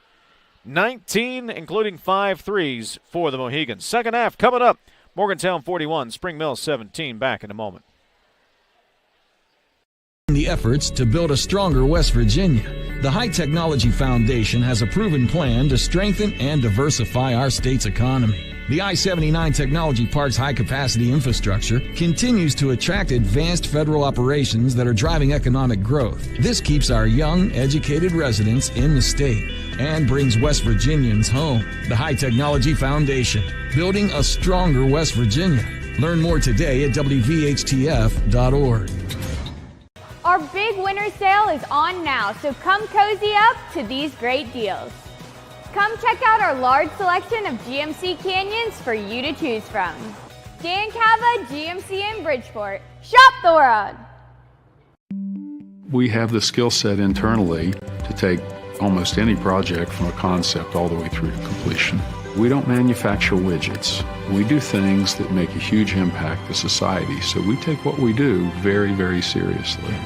19, including 5 threes for the Mohegans. Second half coming up. Morgantown 41, Spring Mills 17. Back in a moment. The efforts to build a stronger West Virginia, the High Technology Foundation has a proven plan to strengthen and diversify our state's economy. The I-79 Technology Park's high-capacity infrastructure continues to attract advanced federal operations that are driving economic growth. This keeps our young, educated residents in the state and brings West Virginians home. The High Technology Foundation, building a stronger West Virginia. Learn more today at WVHTF.org. Our big winter sale is on now, so come cozy up to these great deals. Come check out our large selection of GMC Canyons for you to choose from. Dan Cava, GMC in Bridgeport. Shop the world! We have the skill set internally to take almost any project from a concept all the way through to completion. We don't manufacture widgets. We do things that make a huge impact to society, so we take what we do very, very seriously.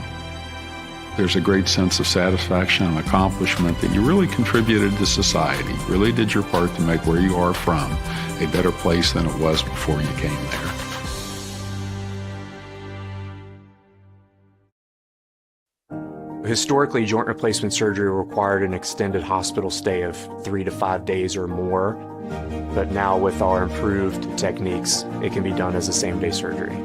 There's a great sense of satisfaction and accomplishment that you really contributed to society, really did your part to make where you are from a better place than it was before you came there. Historically, joint replacement surgery required an extended hospital stay of 3 to 5 days or more, but now with our improved techniques, it can be done as a same-day surgery.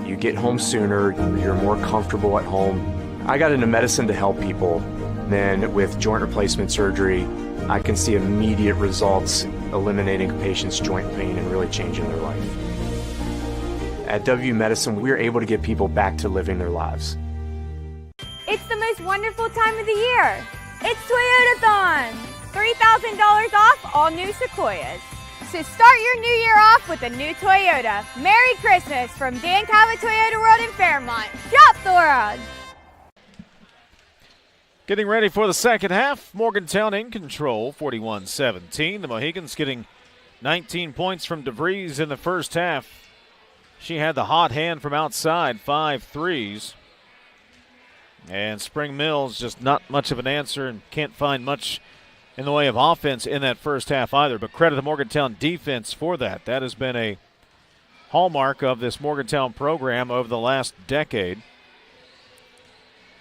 You get home sooner, you're more comfortable at home. I got into medicine to help people. Then with joint replacement surgery, I can see immediate results eliminating a patient's joint pain and really changing their life. At WV Medicine, we're able to get people back to living their lives. It's the most wonderful time of the year. It's Toyotathon! $3,000 off all new Sequoias. So start your new year off with a new Toyota. Merry Christmas from Dan Cava Toyota World in Fairmont. Shop the world! Getting ready for the second half. Morgantown in control, 41-17. The Mohegans getting 19 points from DeVries in the first half. She had the hot hand from outside, 5 threes. And Spring Mills just not much of an answer and can't find much in the way of offense in that first half either. But credit the Morgantown defense for that. That has been a hallmark of this Morgantown program over the last decade.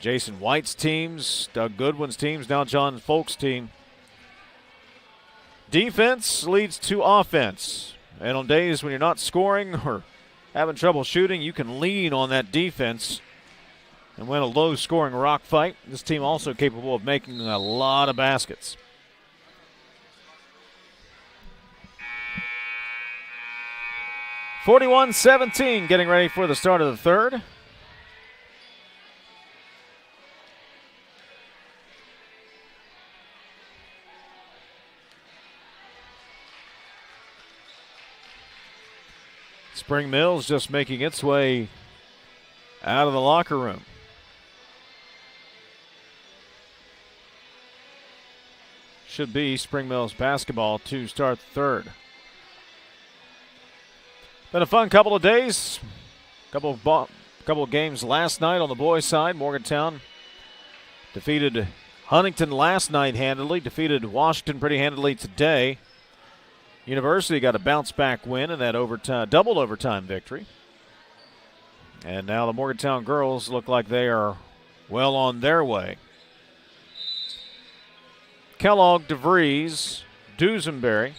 Jason White's teams, Doug Goodwin's teams, now John Folk's team. Defense leads to offense. And on days when you're not scoring or having trouble shooting, you can lean on that defense and win a low-scoring rock fight. This team also capable of making a lot of baskets. (41-17), getting ready for the start of the third. Spring Mills just making its way out of the locker room. Should be Spring Mills basketball to start the third. Been a fun couple of days. Couple of games last night on the boys' side. Morgantown defeated Huntington last night handily. Defeated Washington pretty handily today. University got a bounce-back win in that double overtime victory. And now the Morgantown girls look like they are well on their way. Kellogg, DeVries, Dusenberry,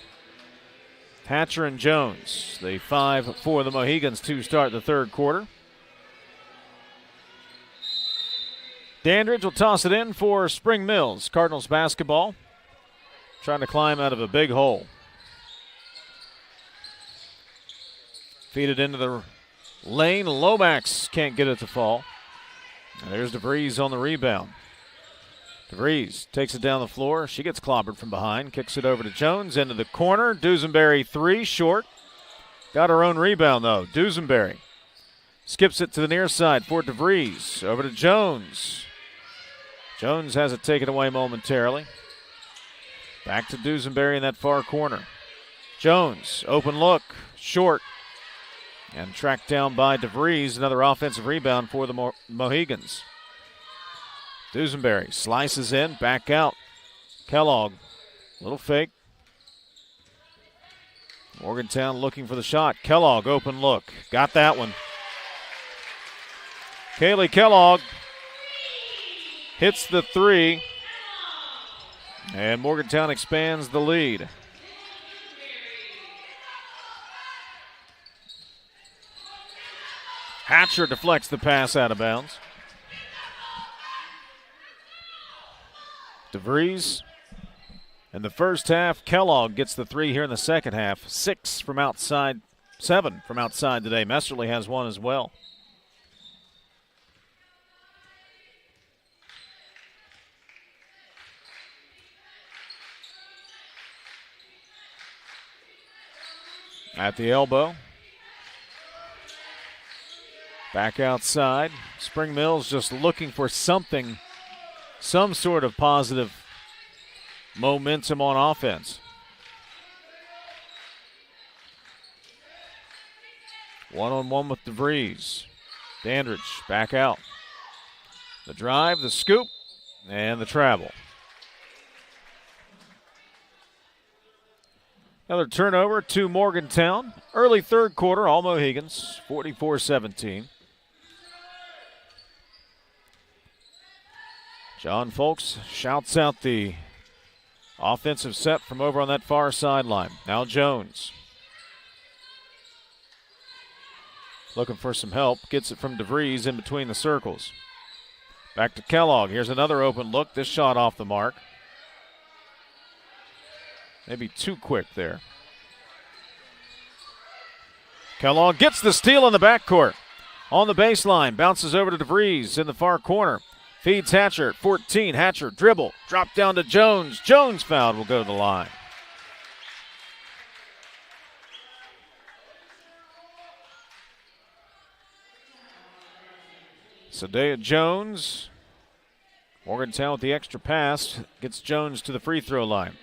Hatcher, and Jones. The 5 for the Mohigans to start the third quarter. Dandridge will toss it in for Spring Mills. Cardinals basketball trying to climb out of a big hole. Feed it into the lane. Lomax can't get it to fall. And there's DeVries on the rebound. DeVries takes it down the floor. She gets clobbered from behind. Kicks it over to Jones into the corner. Dusenberry 3, short. Got her own rebound, though. Dusenberry skips it to the near side for DeVries. Over to Jones. Jones has it taken away momentarily. Back to Dusenberry in that far corner. Jones, open look, short. And tracked down by DeVries. Another offensive rebound for the Mohigans. Dusenberry slices in, back out. Kellogg, little fake. Morgantown looking for the shot. Kellogg, open look. Got that one. Kaylee Kellogg hits the 3. And Morgantown expands the lead. Hatcher deflects the pass out of bounds. DeVries in the first half. Kellogg gets the 3 here in the second half. 6 from outside, 7 from outside today. Messerly has 1 as well. At the elbow. Back outside. Spring Mills just looking for something, some sort of positive momentum on offense. One-on-one with DeVries. Dandridge back out. The drive, the scoop, and the travel. Another turnover to Morgantown. Early third quarter, all Mohigans, 44-17. John Folks shouts out the offensive set from over on that far sideline. Now Jones. Looking for some help. Gets it from DeVries in between the circles. Back to Kellogg. Here's another open look. This shot off the mark. Maybe too quick there. Kellogg gets the steal in the backcourt. On the baseline. Bounces over to DeVries in the far corner. Feeds Hatcher at 14. Hatcher dribble. Drop down to Jones. Jones fouled, will go to the line. Sadea Jones. Morgantown with the extra pass. Gets Jones to the free throw line.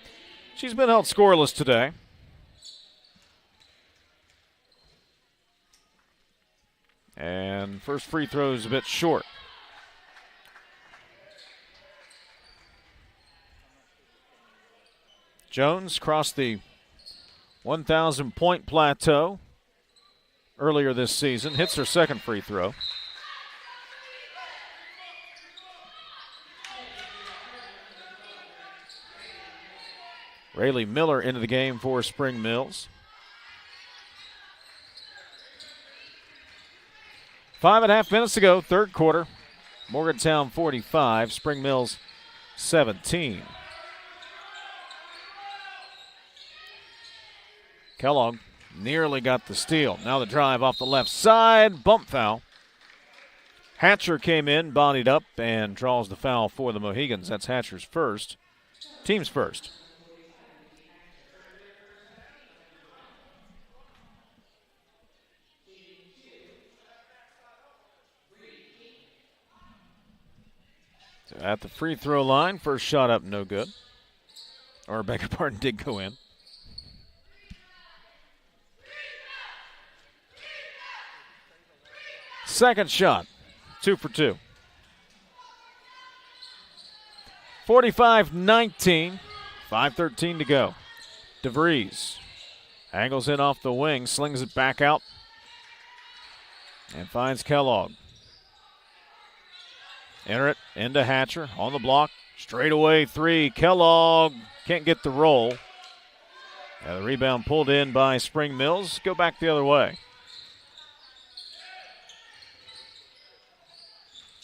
She's been held scoreless today. And first free throw is a bit short. Jones crossed the 1,000-point plateau earlier this season. Hits her second free throw. Rayleigh Miller into the game for Spring Mills. 5.5 minutes to go, third quarter. Morgantown 45, Spring Mills 17. Kellogg nearly got the steal. Now the drive off the left side, bump foul. Hatcher came in, bodied up, and draws the foul for the Mohigans. That's Hatcher's first, team's first. So at the free throw line, first shot up, no good. Or, beg your pardon, did go in. Second shot, 2 for 2. 45-19, 5:13 to go. DeVries angles in off the wing, slings it back out, and finds Kellogg. Enter it into Hatcher on the block. Straight away three. Kellogg can't get the roll. The rebound pulled in by Spring Mills. Go back the other way.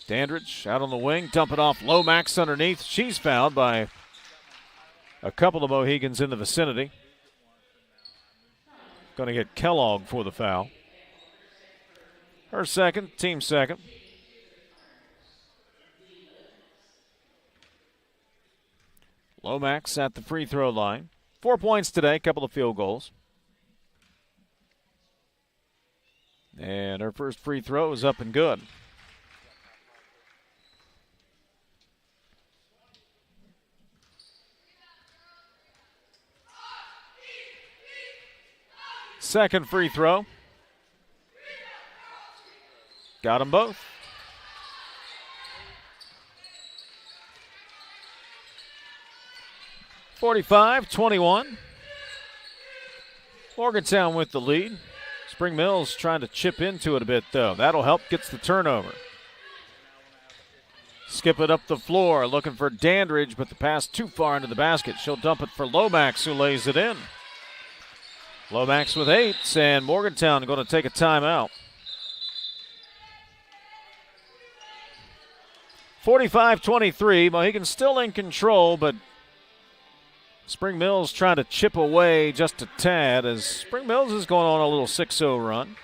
Dandridge out on the wing. Dump it off. Lomax underneath. She's fouled by a couple of Mohigans in the vicinity. Going to get Kellogg for the foul. Her second, team second. Lomax at the free throw line. 4 points today, couple of field goals. And her first free throw is up and good. Second free throw. Got them both. (45-21). Morgantown with the lead. Spring Mills trying to chip into it a bit, though. That'll help. Gets the turnover. Skip it up the floor, looking for Dandridge, but the pass too far into the basket. She'll dump it for Lomax, who lays it in. Lomax with 8, and Morgantown going to take a timeout. 45-23. Mohigans still in control, but Spring Mills trying to chip away just a tad as Spring Mills is going on a little 6-0 run.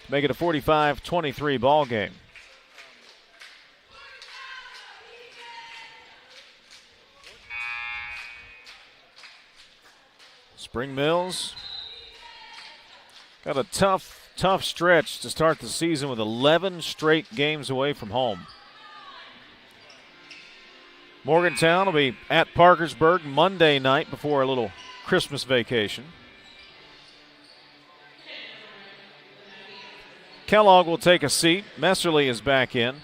Make it a 45-23 ball game. Spring Mills got a tough stretch to start the season with 11 straight games away from home. Morgantown will be at Parkersburg Monday night before a little Christmas vacation. Kellogg will take a seat. Messerly is back in.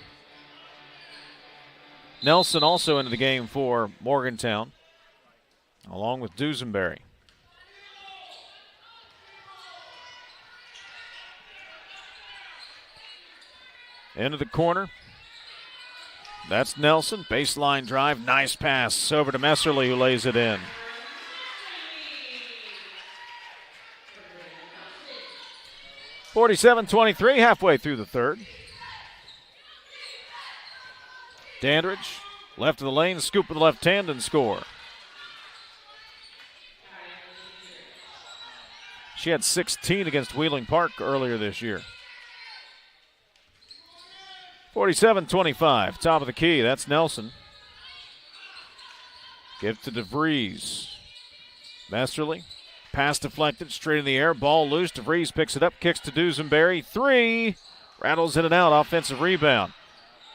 Nelson also into the game for Morgantown, along with Dusenberry. Into the corner. That's Nelson. Baseline drive. Nice pass over to Messerly, who lays it in. (47-23), halfway through the third. Dandridge, left of the lane, scoop with the left hand and score. She had 16 against Wheeling Park earlier this year. 47-25, top of the key. That's Nelson. Give to DeVries. Messerly. Pass deflected, straight in the air. Ball loose. DeVries picks it up, kicks to Dusenberry. 3. Rattles in and out. Offensive rebound.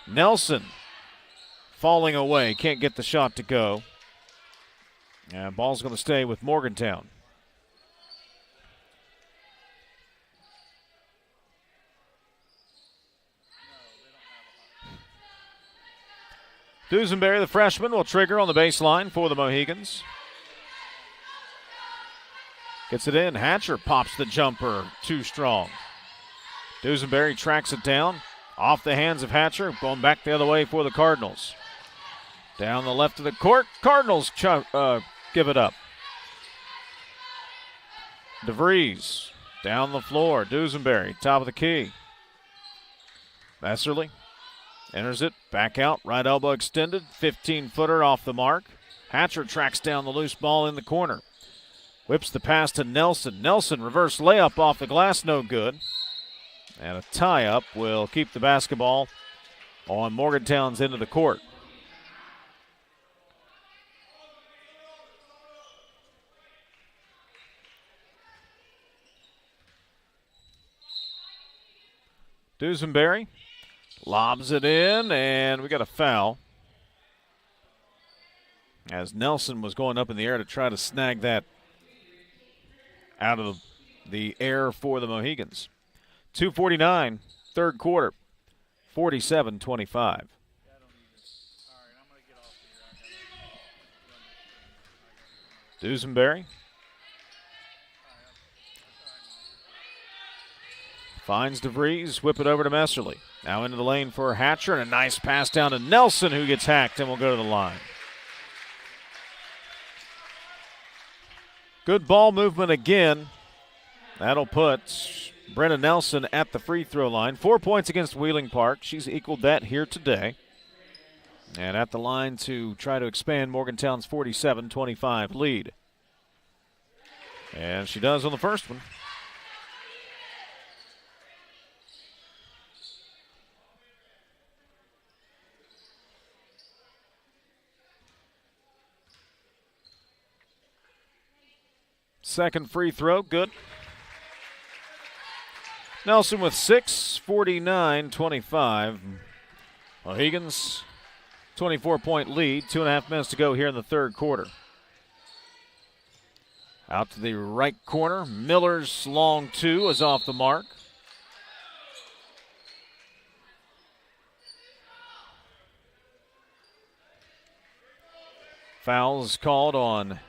Nelson falling away. Can't get the shot to go. And ball's going to stay with Morgantown. Dusenberry, the freshman, will trigger on the baseline for the Mohigans. Gets it in. Hatcher pops the jumper. Too strong. Dusenberry tracks it down. Off the hands of Hatcher. Going back the other way for the Cardinals. Down the left of the court. Cardinals give it up. DeVries down the floor. Dusenberry, top of the key. Messerly enters it. Back out. Right elbow extended. 15-footer off the mark. Hatcher tracks down the loose ball in the corner. Whips the pass to Nelson. Nelson reverse layup off the glass. No good. And a tie-up will keep the basketball on Morgantown's end of the court. Dusenberry lobs it in, and we got a foul as Nelson was going up in the air to try to snag that out of the air for the Mohigans. 2:49, third quarter, 47-25. Dusenberry finds DeVries, whip it over to Messerly. Now into the lane for Hatcher, and a nice pass down to Nelson, who gets hacked and will go to the line. Good ball movement again. That'll put Brenna Nelson at the free throw line. 4 points against Wheeling Park. She's equaled that here today. And at the line to try to expand Morgantown's 47-25 lead. And she does on the first one. Second free throw, good. Nelson with 6, 49-25. Mohigans, 24-point lead, 2.5 minutes to go here in the third quarter. Out to the right corner, Miller's long two is off the mark. Foul is called on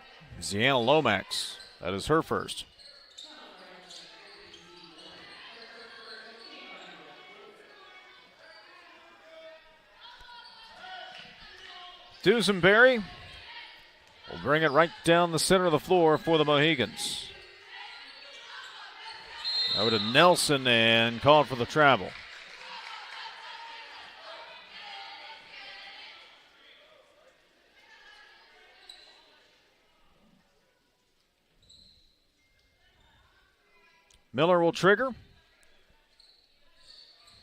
Ziana Lomax. That is her first. Dusenberry will bring it right down the center of the floor for the Mohigans. Over to Nelson and called for the travel. Miller will trigger.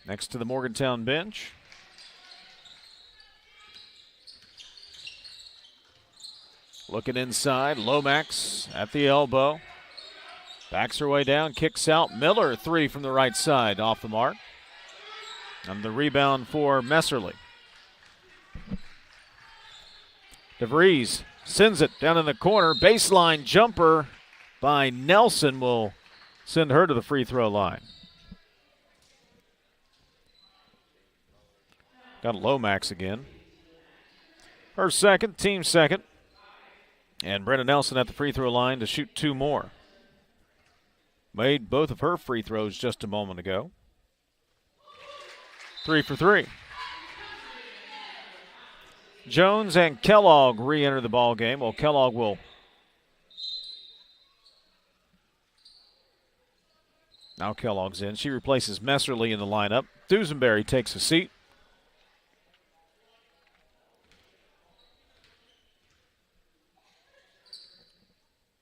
Next to the Morgantown bench. Looking inside, Lomax at the elbow. Backs her way down, kicks out. Miller, three from the right side, off the mark. And the rebound for Messerly. DeVries sends it down in the corner. Baseline jumper by Nelson will send her to the free throw line. Got Lomax again. Her second, team second. And Brenda Nelson at the free throw line to shoot two more. Made both of her free throws just a moment ago. 3 for 3. Jones and Kellogg re-enter the ball game. Well, Kellogg will now Kellogg's in. She replaces Messerly in the lineup. Dusenberry takes a seat.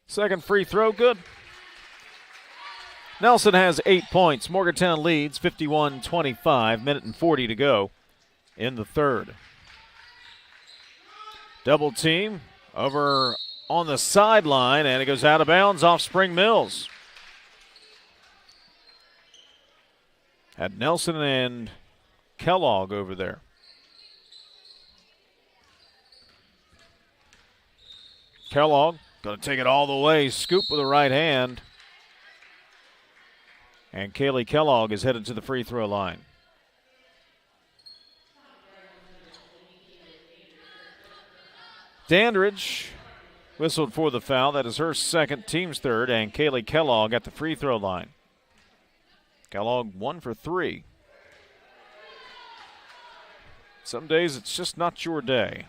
Second free throw, good. Nelson has 8 points. Morgantown leads 51-25, minute and 40 to go in the third. Double team over on the sideline, and it goes out of bounds off Spring Mills. Had Nelson and Kellogg over there. Kellogg going to take it all the way, scoop with the right hand. And Kaylee Kellogg is headed to the free throw line. Dandridge whistled for the foul. That is her second, team's third, and Kaylee Kellogg at the free throw line. Kellogg 1 for 3. Some days it's just not your day.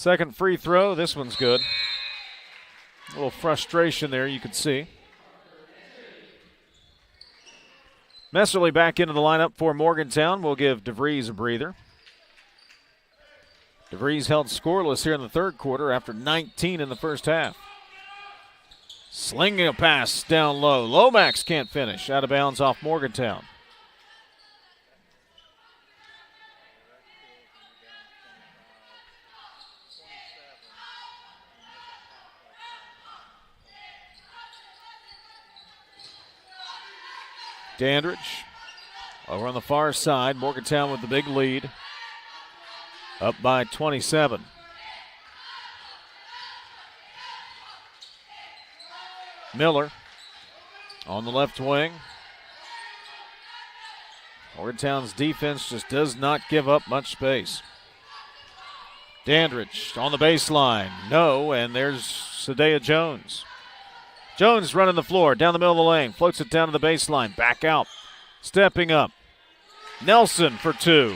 Second free throw. This one's good. A little frustration there, you could see. Messerly back into the lineup for Morgantown. We'll give DeVries a breather. DeVries held scoreless here in the third quarter after 19 in the first half. Slinging a pass down low. Lomax can't finish. Out of bounds off Morgantown. Dandridge over on the far side. Morgantown with the big lead. Up by 27. Miller on the left wing. Morgantown's defense just does not give up much space. Dandridge on the baseline. No, and there's Sadea Jones. Jones running the floor, down the middle of the lane, floats it down to the baseline, back out, stepping up. Nelson for two.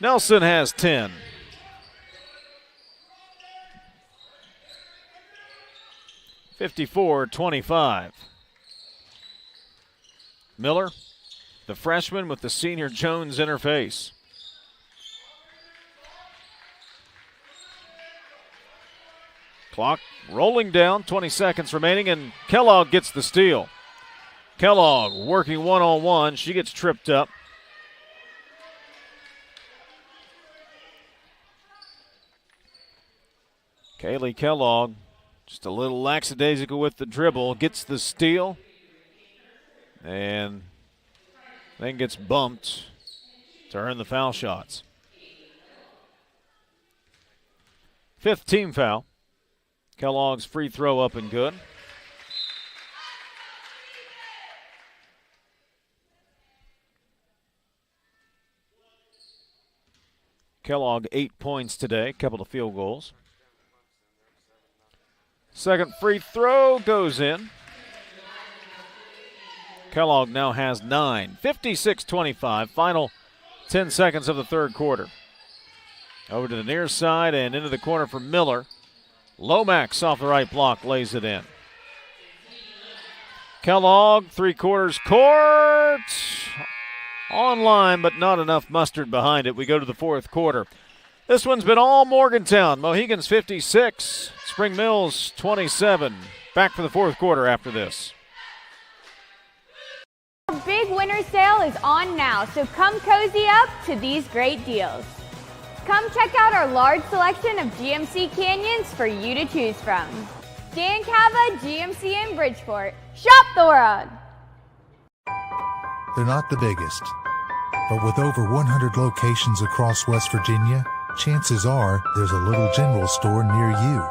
Nelson has 10. (54-25). Miller, the freshman with the senior Jones interface. Clock rolling down, 20 seconds remaining, and Kellogg gets the steal. Kellogg working one-on-one. She gets tripped up. Kaylee Kellogg, just a little lackadaisical with the dribble, gets the steal, and then gets bumped to earn the foul shots. Fifth team foul. Kellogg's free throw up and good. Kellogg 8 points today, couple of field goals. Second free throw goes in. Kellogg now has 9. 56-25, final 10 seconds of the third quarter. Over to the near side and into the corner for Miller. Lomax off the right block, lays it in. Kellogg, three-quarters court. Online, but not enough mustard behind it. We go to the fourth quarter. This one's been all Morgantown. Mohigans 56, Spring Mills 27. Back for the fourth quarter after this. Our big winter sale is on now, so come cozy up to these great deals. Come check out our large selection of GMC Canyons for you to choose from. Dan Cava GMC in Bridgeport. Shop the world! They're not the biggest, but with over 100 locations across West Virginia, chances are there's a little general store near you.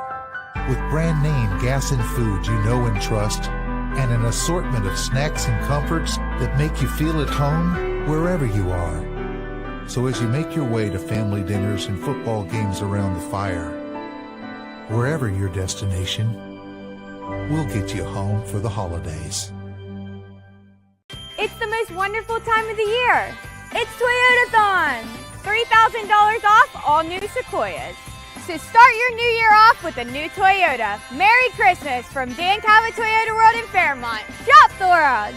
With brand name gas and food you know and trust, and an assortment of snacks and comforts that make you feel at home wherever you are. So as you make your way to family dinners and football games around the fire, wherever your destination, we'll get you home for the holidays. It's the most wonderful time of the year. It's Toyotathon! $3,000 off all new Sequoias. So start your new year off with a new Toyota. Merry Christmas from Dan Cava Toyota World in Fairmont. Shop the world!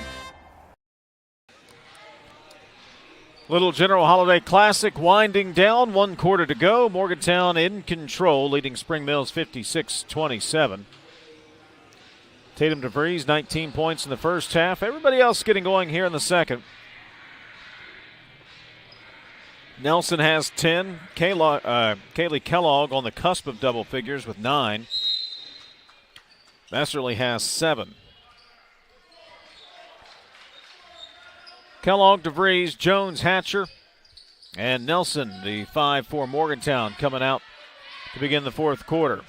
Little General Holiday Classic winding down. 1 quarter to go. Morgantown in control, leading Spring Mills 56-27. Tatum DeVries, 19 points in the first half. Everybody else getting going here in the second. Nelson has 10. Kaylee Kellogg on the cusp of double figures with 9. Messerly has 7. Kellogg, DeVries, Jones, Hatcher, and Nelson, the 5 for Morgantown, coming out to begin the fourth quarter.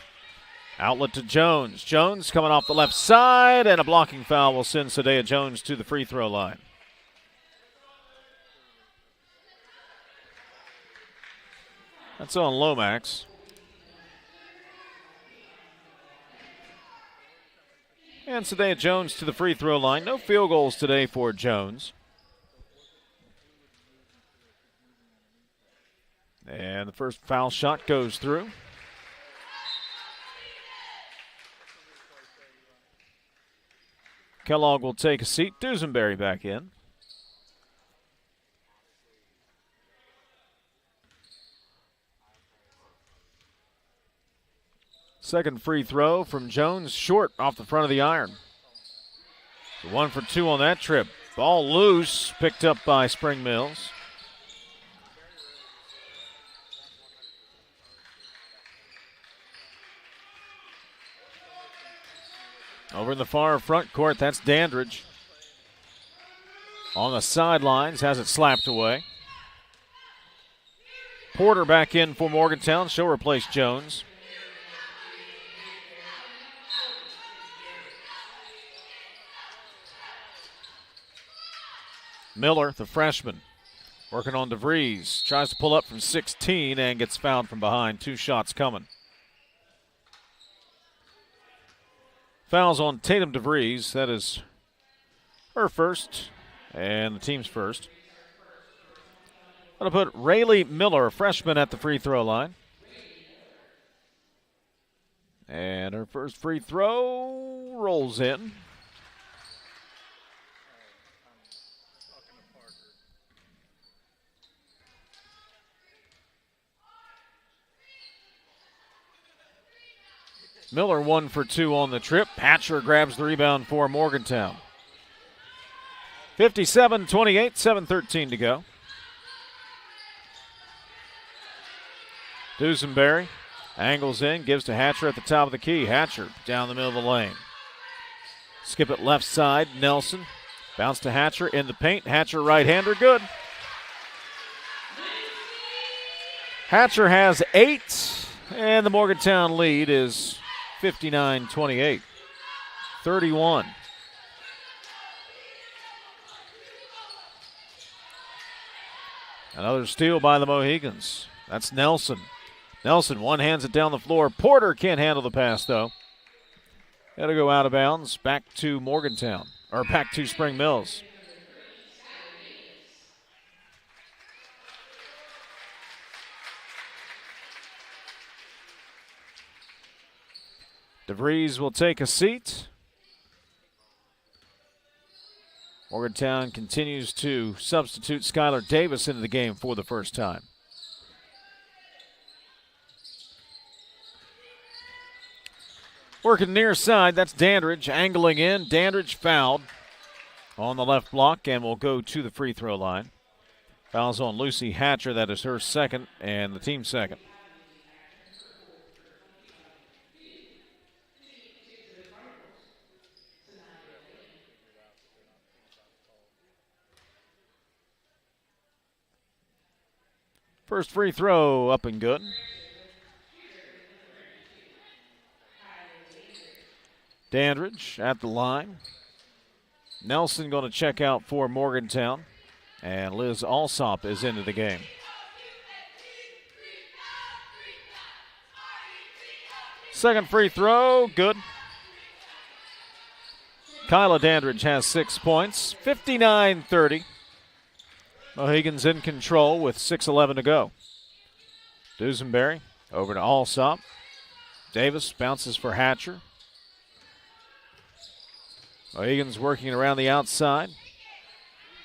Outlet to Jones. Jones coming off the left side, and a blocking foul will send Sadea Jones to the free throw line. That's on Lomax. And Sadea Jones to the free throw line. No field goals today for Jones. the first foul shot goes through. Kellogg will take a seat. Dusenberry back in. Second free throw from Jones, short off the front of the iron. 1 for 2 on that trip. Ball loose, picked up by Spring Mills. Over in the far front court, that's Dandridge. On the sidelines, has it slapped away. Porter back in for Morgantown. She'll replace Jones. Miller, the freshman, working on DeVries. Tries to pull up from 16 and gets fouled from behind. 2 shots coming. Fouls on Tatum DeVries. That is her first and the team's first. Going to put Rayleigh Miller, a freshman, at the free throw line. And her first free throw rolls in. Miller 1 for 2 on the trip. Hatcher grabs the rebound for Morgantown. 57-28, 7:13 to go. Dusenberry angles in, gives to Hatcher at the top of the key. Hatcher down the middle of the lane. Skip it left side, Nelson. Bounce to Hatcher in the paint. Hatcher right-hander, good. Hatcher has 8, and the Morgantown lead is 59-28, 31. Another steal by the Mohigans. That's Nelson. Nelson one-hands it down the floor. Porter can't handle the pass, though. Got to go out of bounds. Back to Morgantown, or back to Spring Mills. DeVries will take a seat. Morgantown continues to substitute Skylar Davis into the game for the first time. Working near side, that's Dandridge angling in. Dandridge fouled on the left block and will go to the free throw line. Fouls on Lucy Hatcher, that is her second and the team's second. First free throw up and good. Dandridge at the line. Nelson going to check out for Morgantown. And Liz Alsop is into the game. Second free throw, good. Kyla Dandridge has 6 points, 59-30. Mohigans in control with 6:11 to go. Dusenberry over to Alsop. Davis bounces for Hatcher. Mohigans working around the outside.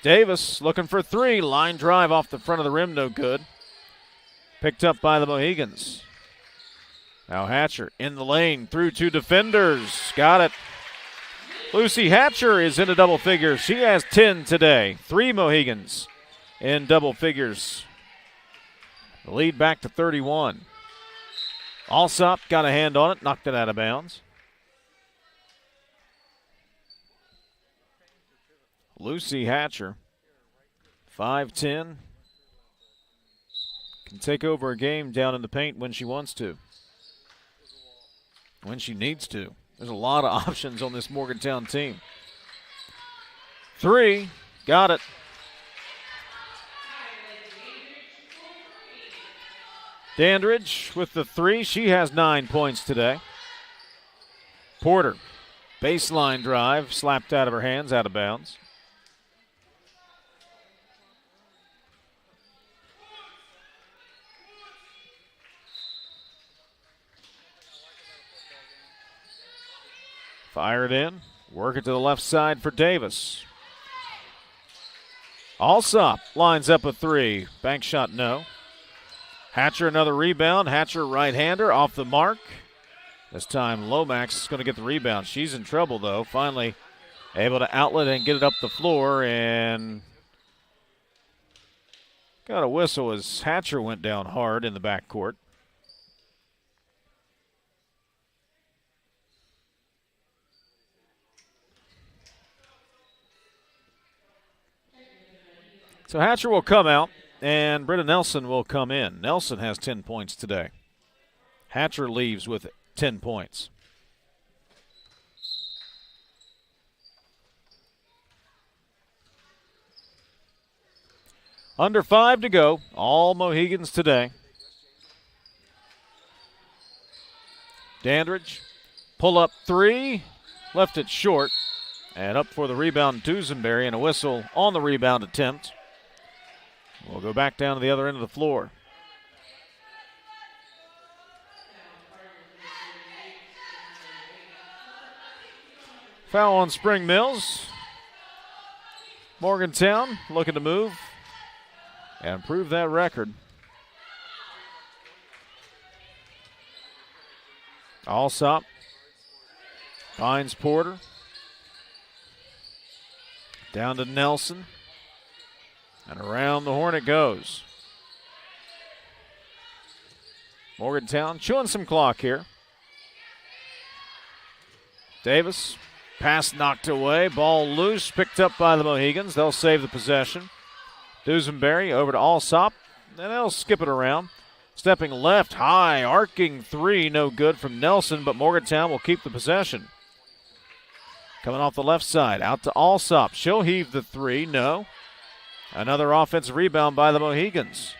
Davis looking for 3. Line drive off the front of the rim, no good. Picked up by the Mohigans. Now Hatcher in the lane, through 2 defenders. Got it. Lucy Hatcher is into double figures. She has 10 today. 3 Mohigans in double figures. The lead back to 31. Alsop got a hand on it, knocked it out of bounds. Lucy Hatcher, 5'10", can take over a game down in the paint when she wants to, when she needs to. There's a lot of options on this Morgantown team. 3, got it. Dandridge with the 3. She has 9 points today. Porter, baseline drive, slapped out of her hands, out of bounds. Fire it in. Work it to the left side for Davis. Alsop lines up a three. Bank shot, no. Hatcher, another rebound. Hatcher, right-hander, off the mark. This time, Lomax is going to get the rebound. She's in trouble, though. Finally able to outlet and get it up the floor, and got a whistle as Hatcher went down hard in the backcourt. So Hatcher will come out, and Britta Nelson will come in. Nelson has 10 points today. Hatcher leaves with 10 points. Under 5 to go. All Mohigans today. Dandridge, pull up three, left it short, and up for the rebound, Dusenberry, and a whistle on the rebound attempt. We'll go back down to the other end of the floor. Foul on Spring Mills. Morgantown looking to move and improve that record. Alsop finds Porter. Down to Nelson. And around the horn it goes. Morgantown chewing some clock here. Davis, pass knocked away, ball loose, picked up by the Mohigans. They'll save the possession. Dusenberry over to Alsop, and they'll skip it around. Stepping left, high, arcing three, no good from Nelson, but Morgantown will keep the possession. Coming off the left side, out to Alsop. She'll heave the three, no. Another offensive rebound by the Mohigans.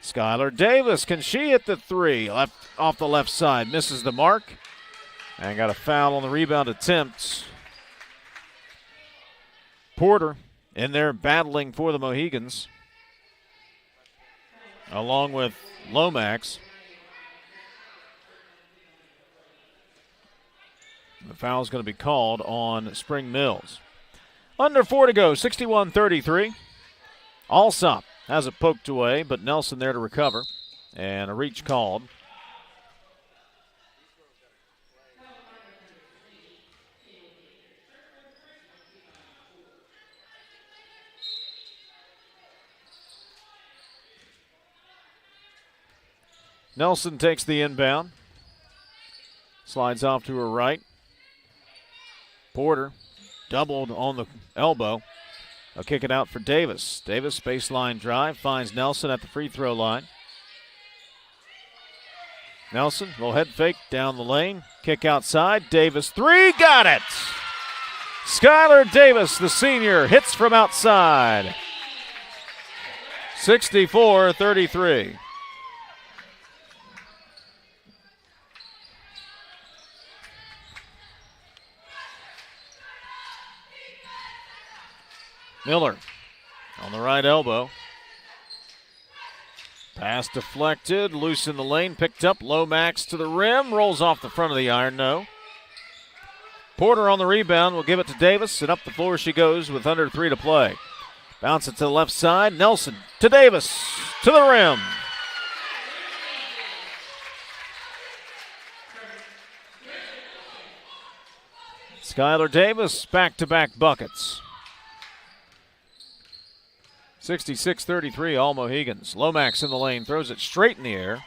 Skylar Davis, can she hit the three? Left off the left side, misses the mark. And got a foul on the rebound attempt. Porter in there battling for the Mohigans, along with Lomax. The foul is going to be called on Spring Mills. Under 4 to go, 61-33. Alsop has it poked away, but Nelson there to recover. And a reach called. Nelson takes the inbound. Slides off to her right. Porter doubled on the elbow. They'll kick it out for Davis. Davis, baseline drive, finds Nelson at the free throw line. Nelson will head fake down the lane. Kick outside. Davis, three, got it! Skylar Davis, the senior, hits from outside. 64-33. Miller on the right elbow. Pass deflected, loose in the lane, picked up. Lomax to the rim, rolls off the front of the iron, no. Porter on the rebound will give it to Davis, and up the floor she goes with under 3 to play. Bounce it to the left side. Nelson to Davis, to the rim. Skylar Davis, back-to-back buckets. 66-33, all Mohigans. Lomax in the lane, throws it straight in the air.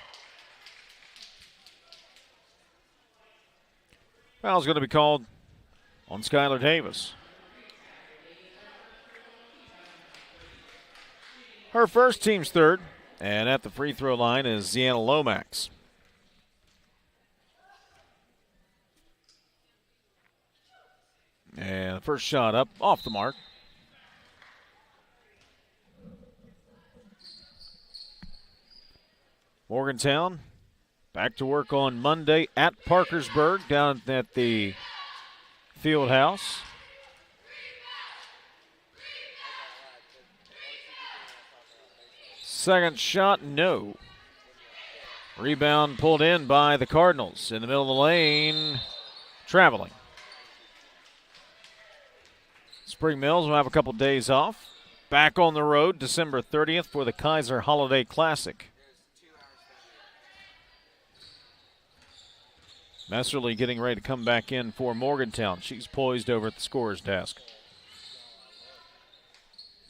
Foul's going to be called on Skylar Davis. Her first, team's third, and at the free throw line is Ziana Lomax. And the first shot up, off the mark. Morgantown back to work on Monday at Parkersburg down at the field house. Second shot, no. Rebound pulled in by the Cardinals in the middle of the lane. Traveling. Spring Mills will have a couple days off. Back on the road December 30th for the Kaiser Holiday Classic. Messerly getting ready to come back in for Morgantown. She's poised over at the scorer's desk.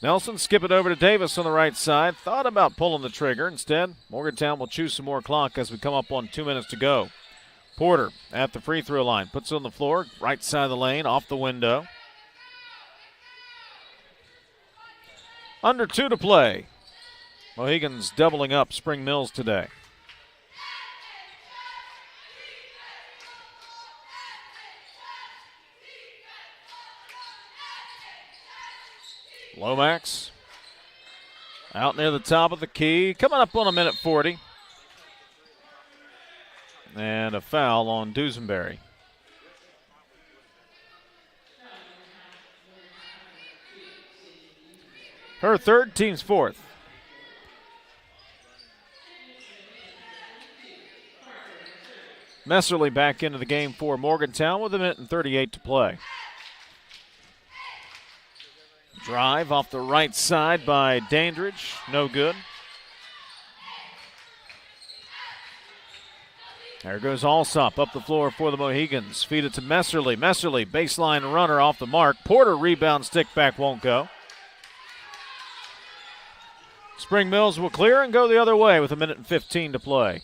Nelson skip it over to Davis on the right side. Thought about pulling the trigger. Instead, Morgantown will choose some more clock as we come up on 2 minutes to go. Porter at the free throw line. Puts it on the floor. Right side of the lane. Off the window. Under 2 to play. Mohigans doubling up Spring Mills today. Lomax out near the top of the key. Coming up on a minute 40. And a foul on Dusenberry. Her third, team's fourth. Messerly back into the game for Morgantown with a minute and 38 to play. Drive off the right side by Dandridge. No good. There goes Alsop up the floor for the Mohigans. Feed it to Messerly. Messerly, baseline runner off the mark. Porter rebound, stick back, won't go. Spring Mills will clear and go the other way with a minute and 15 to play.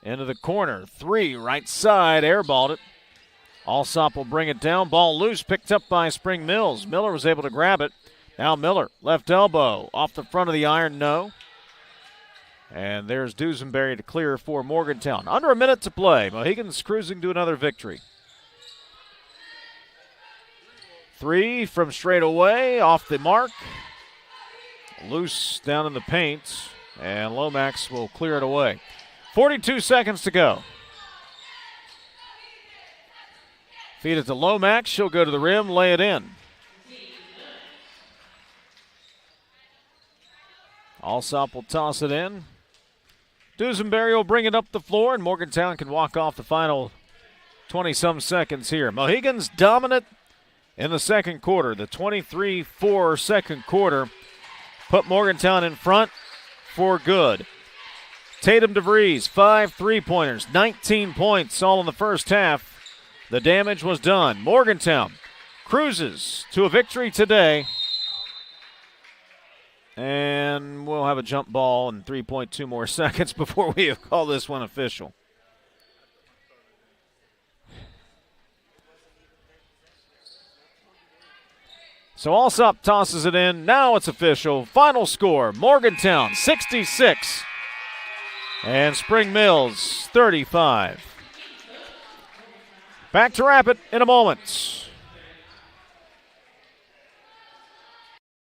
Into the corner. 3, right side, airballed it. Alsop will bring it down. Ball loose, picked up by Spring Mills. Miller was able to grab it. Now Miller, left elbow, off the front of the iron, no. And there's Dusenberry to clear for Morgantown. Under a minute to play. Mohigans cruising to another victory. 3 from straight away, off the mark. Loose down in the paint, and Lomax will clear it away. 42 seconds to go. Feed it to Lomax. She'll go to the rim, lay it in. Alsop will toss it in. Dusenberry will bring it up the floor, and Morgantown can walk off the final 20-some seconds here. Mohigans dominant in the second quarter. The 23-4 second quarter put Morgantown in front for good. Tatum DeVries, 5 3-pointers, 19 points all in the first half. The damage was done. Morgantown cruises to a victory today. And we'll have a jump ball in 3.2 more seconds before we call this one official. So Alsop tosses it in. Now it's official. Final score, Morgantown 66 and Spring Mills 35. Back to wrap it in a moment.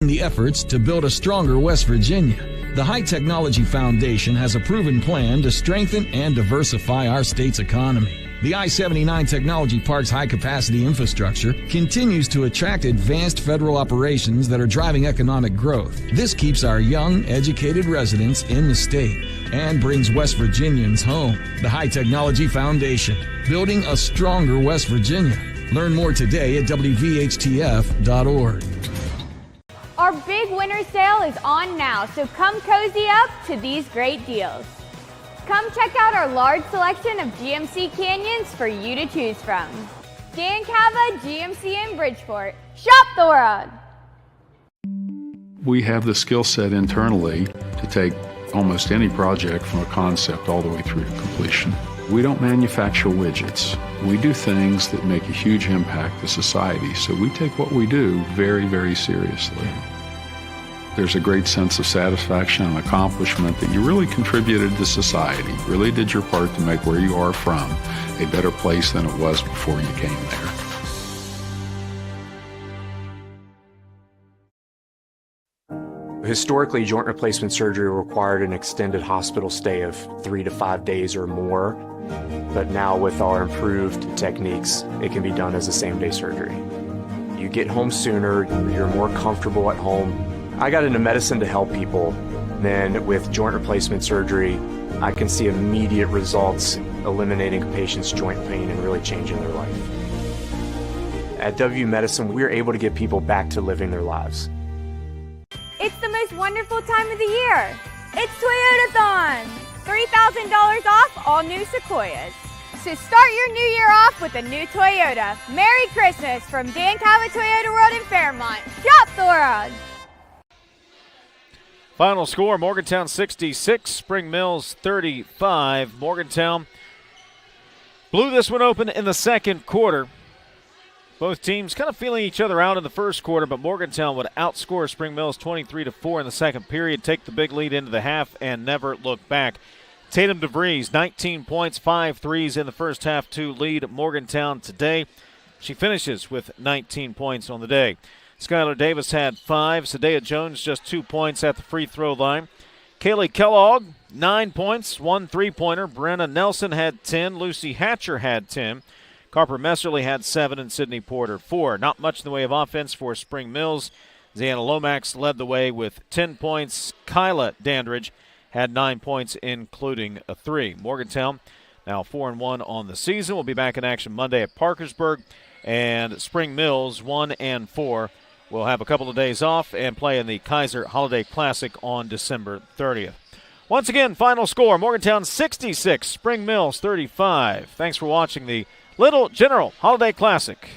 The efforts to build a stronger West Virginia, the High Technology Foundation has a proven plan to strengthen and diversify our state's economy. The I-79 Technology Park's high-capacity infrastructure continues to attract advanced federal operations that are driving economic growth. This keeps our young, educated residents in the state and brings West Virginians home. The High Technology Foundation, building a stronger West Virginia. Learn more today at WVHTF.org. Our big winter sale is on now, so come cozy up to these great deals. Come check out our large selection of GMC Canyons for you to choose from. Gancava, GMC in Bridgeport. Shop the world! We have the skill set internally to take almost any project from a concept all the way through to completion. We don't manufacture widgets. We do things that make a huge impact to society, so we take what we do very, very seriously. There's a great sense of satisfaction and accomplishment that you really contributed to society, really did your part to make where you are from a better place than it was before you came there. Historically, joint replacement surgery required an extended hospital stay of 3 to 5 days or more, but now with our improved techniques, it can be done as a same-day surgery. You get home sooner, you're more comfortable at home. I got into medicine to help people. Then with joint replacement surgery, I can see immediate results eliminating a patient's joint pain and really changing their life. At WV Medicine, we're able to get people back to living their lives. It's the most wonderful time of the year. It's Toyotathon! $3,000 off all new Sequoias. So start your new year off with a new Toyota. Merry Christmas from Dan Cabot Toyota World in Fairmont. Drop Thora! Final score, Morgantown 66, Spring Mills 35. Morgantown blew this one open in the second quarter. Both teams kind of feeling each other out in the first quarter, but Morgantown would outscore Spring Mills 23-4 in the second period, take the big lead into the half, and never look back. Tatum DeVries, 19 points, 5 threes in the first half to lead Morgantown today. She finishes with 19 points on the day. Skylar Davis had 5. Sadea Jones just 2 points at the free throw line. Kaylee Kellogg, 9 points, 1 three-pointer. Brenna Nelson had 10. Lucy Hatcher had 10. Carper Messerly had 7 and Sydney Porter 4. Not much in the way of offense for Spring Mills. Xana Lomax led the way with 10 points. Kyla Dandridge had 9 points, including a 3. Morgantown now 4-1 on the season. We'll be back in action Monday at Parkersburg. And Spring Mills 1-4 will have a couple of days off and play in the Kaiser Holiday Classic on December 30th. Once again, final score, Morgantown 66, Spring Mills 35. Thanks for watching the Little General Holiday Classic.